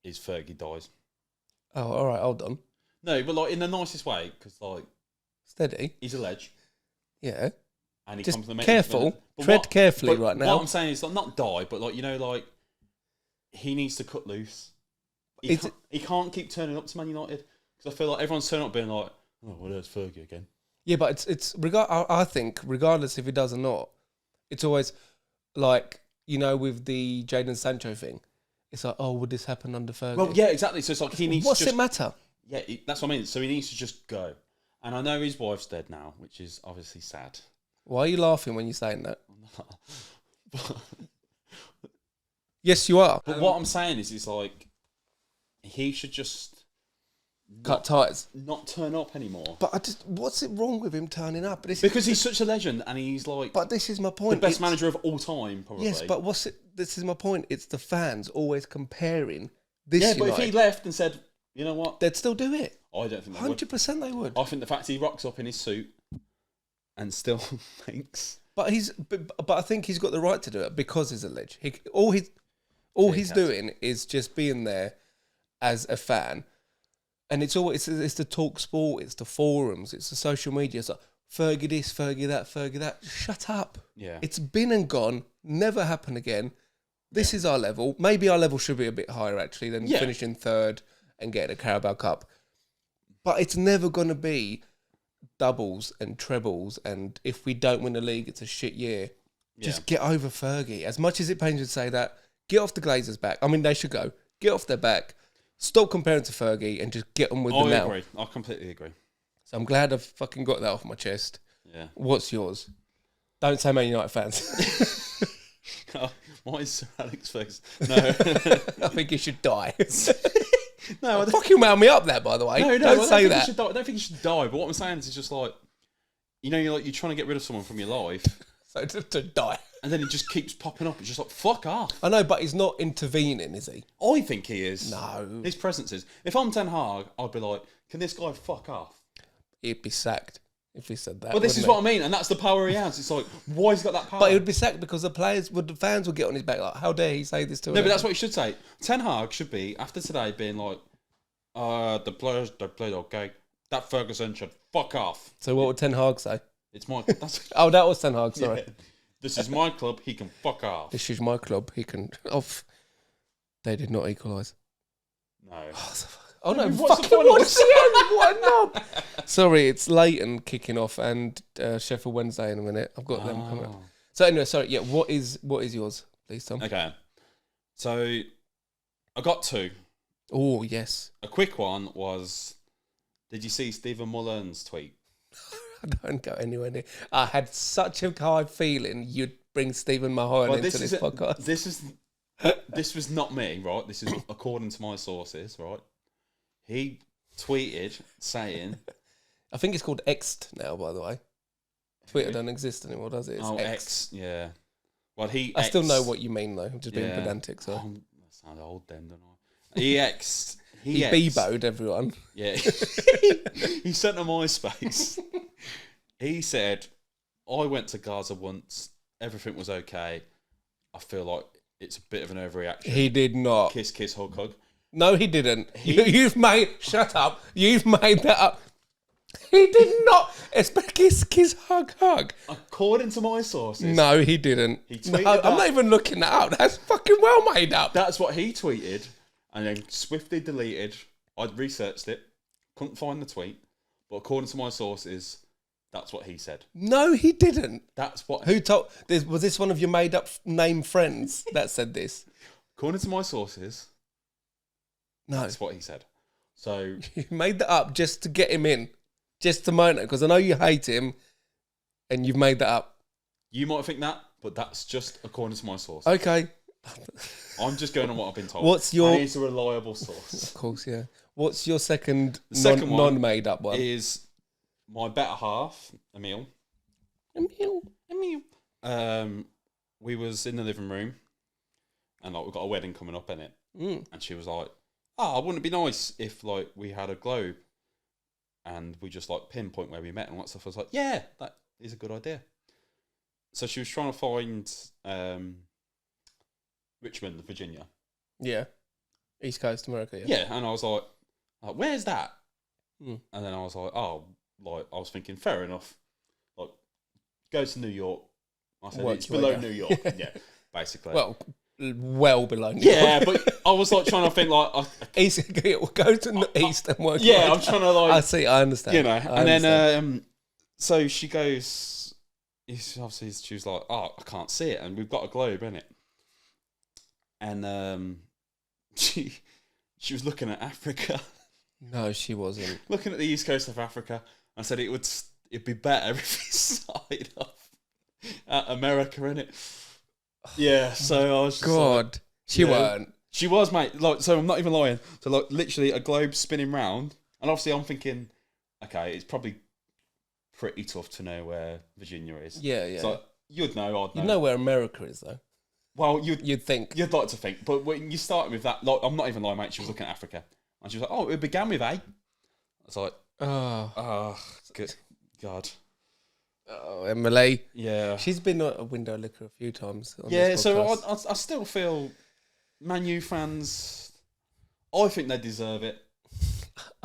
is Fergie dies. Oh, all right, hold on. No, but like in the nicest way, because like... Steady. He's a ledge. Yeah. And he just comes to the careful. Tread carefully right now. What I'm saying is like, not die, but like, you know, like he needs to cut loose. He can't keep turning up to Man United because I feel like everyone's turning up being like, oh, well, there's Fergie again. Yeah, but I think regardless if he does or not, it's always like, you know, with the Jadon Sancho thing, it's like, oh, would this happen under Fergie? Well, yeah, exactly. So it's like he needs. What's it matter? Yeah, that's what I mean. So he needs to just go. And I know his wife's dead now, which is obviously sad. Why are you laughing when you're saying that? Yes, you are. But what I'm saying is, it's like he should just cut ties, not turn up anymore. But what's it wrong with him turning up? Because he's such a legend, and he's like. But this is my point. The best manager of all time, probably. Yes, but this is my point. It's the fans always comparing this. Yeah, but if he left and said, you know what, they'd still do it. I don't think they would. 100% they would. I think the fact he rocks up in his suit and still thinks. But I think he's got the right to do it because he's a ledge. All he's doing is just being there as a fan, and it's the talk sport, it's the forums, it's the social media. It's like Fergie this, Fergie that, Fergie that. Shut up. Yeah, it's been and gone. Never happen again. This is our level. Maybe our level should be a bit higher actually than finishing third and getting a Carabao Cup. But it's never going to be doubles and trebles, and if we don't win the league, it's a shit year. Yeah. Just get over Fergie. As much as it pains you to say that, get off the Glazers' back. I mean, they should go. Get off their back. Stop comparing to Fergie and just get on with them now. I agree. I completely agree. So I'm glad I've fucking got that off my chest. Yeah. What's yours? Don't say Man United fans. Mine's Sir Alex Ferguson. No. I think he should die. No, fucking wound me up there, by the way. No, don't say that. I don't think he should die. But what I'm saying is, it's just like, you know, you're trying to get rid of someone from your life. So to die. And then he just keeps popping up. It's just like, fuck off. I know, but he's not intervening, is he? I think he is. No. His presence is. If I'm Ten Hag, I'd be like, can this guy fuck off? He'd be sacked if he said that. Well, this is what I mean, and that's the power he has. It's like, why has he got that power? But he would be sacked because the fans would get on his back. Like, how dare he say this to him? No, but that's what he should say. Ten Hag should be, after today, being like, the players, they played okay. That Ferguson should fuck off. So what would Ten Hag say? It's my... That's, Oh, that was Ten Hag, sorry. yeah. This is my club, he can fuck off. This is my club. He can... They did not equalise. No. Oh, no, What's the fucking point of what's the end? What a knob. Sorry, it's Leighton kicking off and Sheffield Wednesday in a minute. I've got them coming up. So anyway, sorry, yeah, what is yours, please, Tom? Okay. So, I got two. Oh, yes. A quick one was, did you see Stephen Mullen's tweet? I don't go anywhere near. I had such a high feeling you'd bring Stephen Mahone into this podcast. This was not me, right? This is according to my sources, right? He tweeted saying... I think it's called X'd now, by the way. Twitter doesn't exist anymore, does it? It's X, yeah. Well, I still know what you mean, though. I'm just being pedantic, so. I sound old then, don't I? He X'd. He Bebo'd everyone. Yeah. He sent a MySpace. He said, I went to Gaza once. Everything was okay. I feel like it's a bit of an overreaction. He did not. Kiss, kiss, hug, hug. No, he didn't. You've made... Shut up. You've made that up. He did not. It's kiss, hug, hug. According to my sources. No, he didn't. He tweeted no, I'm not even looking that up. That's fucking well made up. That's what he tweeted and then swiftly deleted. I'd researched it. Couldn't find the tweet. But according to my sources, that's what he said. No, he didn't. That's what... Who told... Was this one of your made-up name friends that said this? According to my sources, no. That's what he said. So... You made that up just to get him in. Just to moan it, because I know you hate him, and you've made that up. You might think that, but that's just according to my source. Okay. I'm just going on what I've been told. What's your... And he's a reliable source. Of course, yeah. What's your second one non-made up one? Is my better half, Emil. We was in the living room, and like we've got a wedding coming up in it, and she was like, "Oh, wouldn't it be nice if like we had a globe, and we just like pinpoint where we met and what stuff?" I was like, "Yeah, that is a good idea." So she was trying to find Richmond, Virginia. Yeah, East Coast America. Yeah, yeah, and I was like "Where's that?" And then I was like, "Oh, like I was thinking, fair enough. Like, go to New York." I said it's below New York. Yeah, basically. Well below New York. Yeah, but I was like trying to think like east. Go to the east and work. Yeah, I'm trying to like. I see. I understand. You know, and then so she goes. Obviously, she was like, "Oh, I can't see it," and we've got a globe in it. And she was looking at Africa. No, she wasn't. Looking at the east coast of Africa. I said it'd be better if he started off at America, innit? Yeah, so I was just God, she weren't. She was, mate. Like, so I'm not even lying. So like, literally a globe spinning round, and obviously I'm thinking, okay, it's probably pretty tough to know where Virginia is. Yeah, yeah. So you'd know, I'd know. You know where America is, though. Well, you'd think. You'd like to think, but when you start with that, like, I'm not even lying, mate. She was looking at Africa, and she was like, "Oh, it began with A." I was like, "Oh, good God." Oh, Emily. Yeah. She's been a window licker a few times. Yeah, so I still feel Man U fans, I think they deserve it.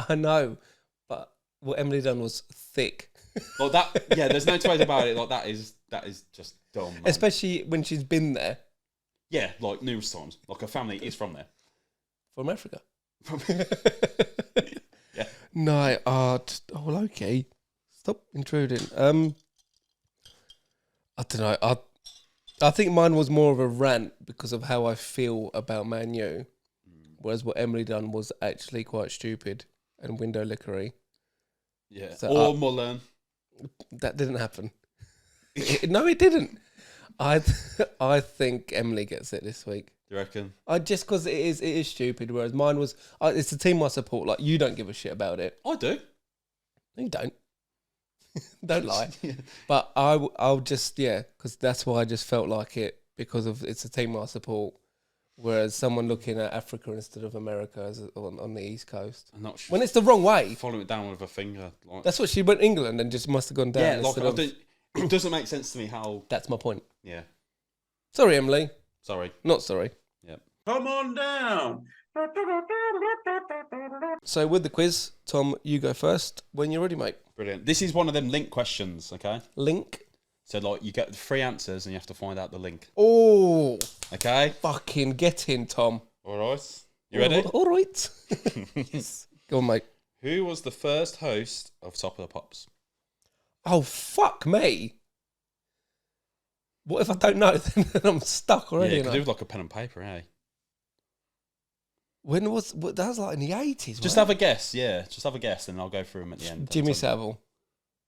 I know, but what Emily done was thick. Like that, yeah, there's no two ways about it. Like that is just dumb. Man. Especially when she's been there. Yeah, like numerous times. Like her family is from there. From Africa. Yeah. No, okay. Stop intruding. I don't know. I think mine was more of a rant because of how I feel about Man U, whereas what Emily done was actually quite stupid and window lickery. Yeah. So or Mullen. That didn't happen. No, it didn't. I think Emily gets it this week. Do you reckon? Just because it is stupid, whereas mine was. It's the team I support. Like, you don't give a shit about it. I do. No, you don't. Don't lie. But I'll just, because that's why I just felt like it, because of it's a team I support. Whereas someone looking at Africa instead of America on the East Coast. I'm not sure. When it's the wrong way. Following it down with a finger. Like, That's what she went England and just must have gone down. yeah, like, instead of, it doesn't make sense to me how... That's my point. Yeah. Sorry, Emily. Sorry. Not sorry. Yep. Come on down. So with the quiz, Tom, you go first when you're ready, mate. Brilliant. This is one of them link questions, okay? Link. So, like, you get 3 answers and you have to find out the link. Oh, Okay? fucking get in, Tom. All right. You ready? All right. Yes. Go on, mate. Who was the first host of Top of the Pops? Oh, fuck me. What if I don't know? Then I'm stuck already. Yeah, Yeah, because it was like a pen and paper, eh? that was like in the 80s. Just have a guess, yeah. Just have a guess and I'll go through them at the end. Jimmy Savile.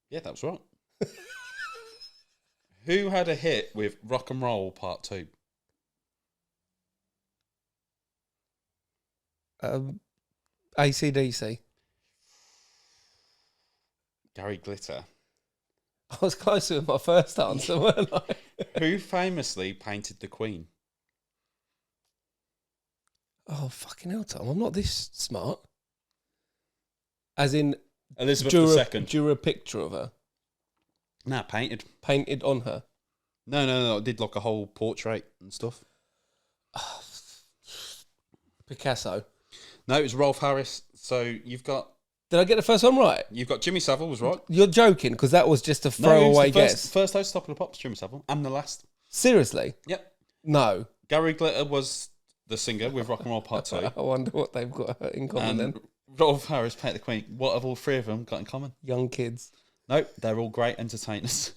Yeah, that was right. Who had a hit with Rock and Roll Part 2? AC/DC. Gary Glitter. I was close with my first answer, weren't I? Who famously painted the Queen? Oh, fucking hell, Tom. I'm not this smart. As in, Elizabeth II. drew a picture of her. Nah, painted. Painted on her. No. I did like a whole portrait and stuff. Picasso. No, it was Rolf Harris. So you've got Did I get the first one right? Jimmy Savile was right. You're joking, because that was just a No, he throwaway was the guess. first host of Top of the Pops, Jimmy Savile, and the last. Seriously? Yep. No. Gary Glitter was the singer with Rock and Roll Part 2. I wonder what they've got in common then. And Rolf Harris painted the Queen. What have all 3 of them got in common? Young kids. Nope, they're all great entertainers.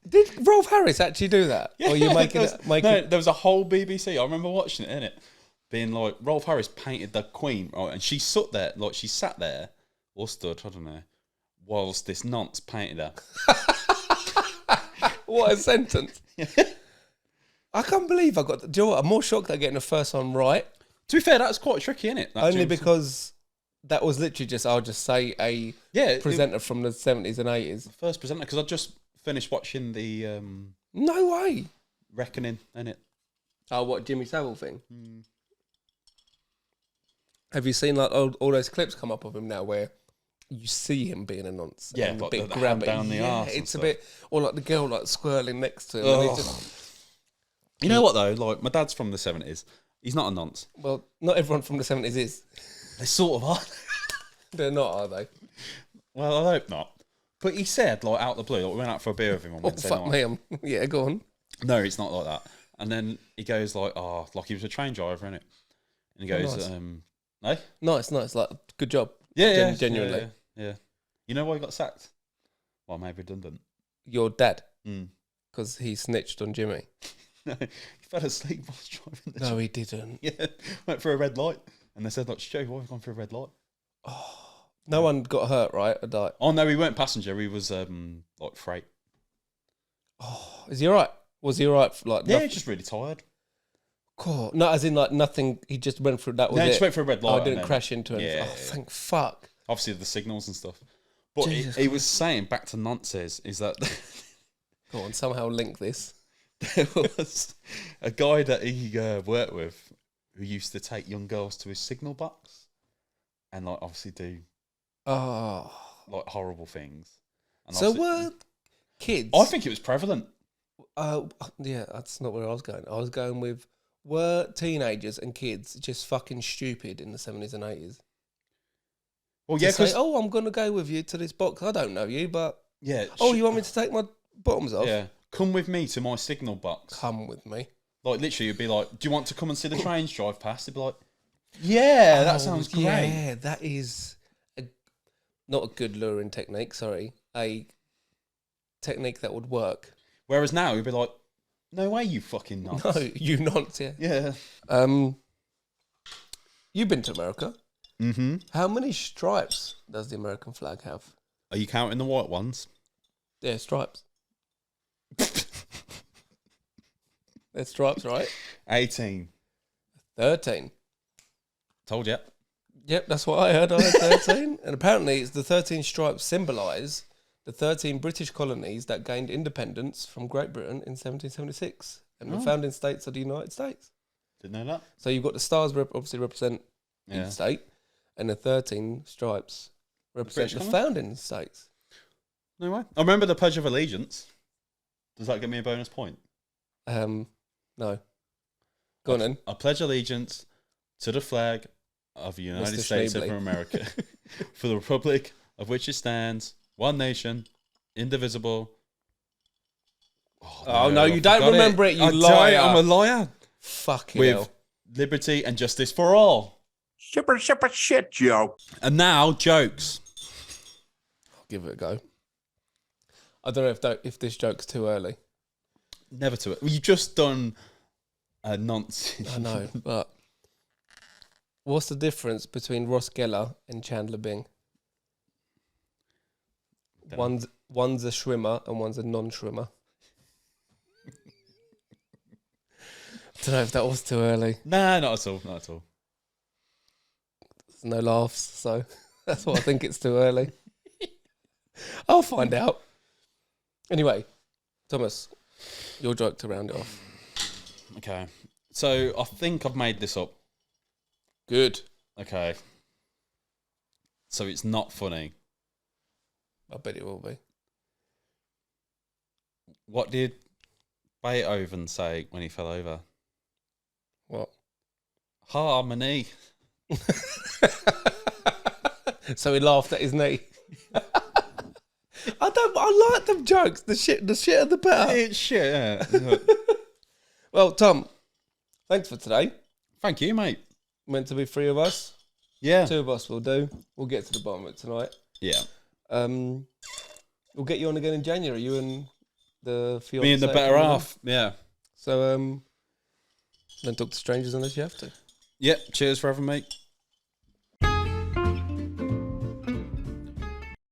Did Rolf Harris actually do that? Or you're making it? No, there was a whole BBC. I remember watching it, innit? Being like, Rolf Harris painted the Queen, right? And she sat there, or stood, I don't know, whilst this nonce painted her. What a sentence. I can't believe I got... Do you know what? I'm more shocked at getting the first one right. To be fair, that's quite tricky, innit? Only because that was literally just, I'll just say, a presenter from the 70s and 80s. First presenter, because I just finished watching the... No way. Reckoning, innit? Oh, what, Jimmy Savile thing? Have you seen like all those clips come up of him now where you see him being a nonce? Yeah, and like a bit the grabby. hand down the arse and It's a stuff. bit... Or like the girl like swirling next to him. And he's just, You know what, though? Like, my dad's from the 70s. He's not a nonce. well, not everyone from the 70s is. They sort of are. They're not, are they? Well, I hope not. But he said, like, out the blue, like, we went out for a beer with him on Oh, Wednesday fuck night. me. Yeah, go on. No, it's not like that. And then he goes, like, like he was a train driver, innit? And he goes, nice. no? Nice. Like, good job. Yeah, Genuinely. Yeah. You know why he got sacked? Well, maybe redundant. Your dad, Mm. because he snitched on Jimmy. No, he fell asleep while driving the No, he didn't. Yeah, went for a red light. And they said, like, Joe, why have you gone for a red light? No one got hurt, right? Or died. Oh, no, he weren't passenger. He was, like, freight. Oh, is he all right? Was he all right? Like, Yeah, nothing? he's just really tired. Cool. No, as in, like, nothing. He just went through that. Was No, he it? just went for a red light. Oh, I and didn't then- crash into anything. Yeah, Oh, yeah. thank fuck. Obviously, the signals and stuff. But Jesus he was saying, back to nonsense, is that Go on, somehow link this. there was a guy that he worked with who used to take young girls to his signal box and, like, obviously do, Oh. like, horrible things. And So obviously- were kids... I think it was prevalent. Yeah, that's not where I was going. I was going with, were teenagers and kids just fucking stupid in the 70s and 80s? Well, To yeah, say, because... oh, I'm going to go with you to this box. I don't know you, but... Yeah. Oh, you want me to take my bottoms off? Yeah. Come with me to my signal box. Come with me. Like, literally, you'd be like, do you want to come and see the trains drive past? He'd be like, yeah, that Oh, sounds great. Yeah, that is not a good luring technique, sorry. A technique that would work. Whereas now, you'd be like, no way, you fucking nuts. No, you nonce, yeah. Yeah. You've been to America. Mm-hmm. How many stripes does the American flag have? Are you counting the white ones? Yeah, stripes. They're stripes, right? 18. 13. Told you. Yep, that's what I heard. I had 13. And apparently it's the 13 stripes symbolise the 13 British colonies that gained independence from Great Britain in 1776 and the founding states of the United States. Didn't know that. So you've got the stars obviously represent each state, and the 13 stripes represent the founding states. No way. I remember the Pledge of Allegiance. Does that give me a bonus point? No. Go on then. I pledge allegiance to the flag of the United States of America, for the republic of which it stands, one nation, indivisible. Oh no, you don't remember it, you liar. I'm a liar. Fucking With hell. liberty and justice for all. Super shit, Joe. And now, jokes. I'll give it a go. I don't know if this joke's too early. Never to it. You've just done a nonsense. I know, but what's the difference between Ross Geller and Chandler Bing? One's a shrimmer and one's a non-shrimmer. Don't know if that was too early. Nah, not at all. Not at all. There's no laughs, so that's why I think it's too early. I'll find out. Anyway, Thomas, your joke to round it off. Okay. So I think I've made this up. Good. Okay. So it's not funny. I bet it will be. What did Beethoven say when he fell over? What? Harmony. So he laughed at his knee. I like them jokes. The shit are the better. It's shit, yeah. Well, Tom, thanks for today. Thank you, mate. Meant to be 3 of us. Yeah. 2 of us will do. We'll get to the bottom of it tonight. Yeah. We'll get you on again in January. You and the fiancée. Me and the better half. Yeah. So don't talk to strangers unless you have to. Yep. Cheers for having me.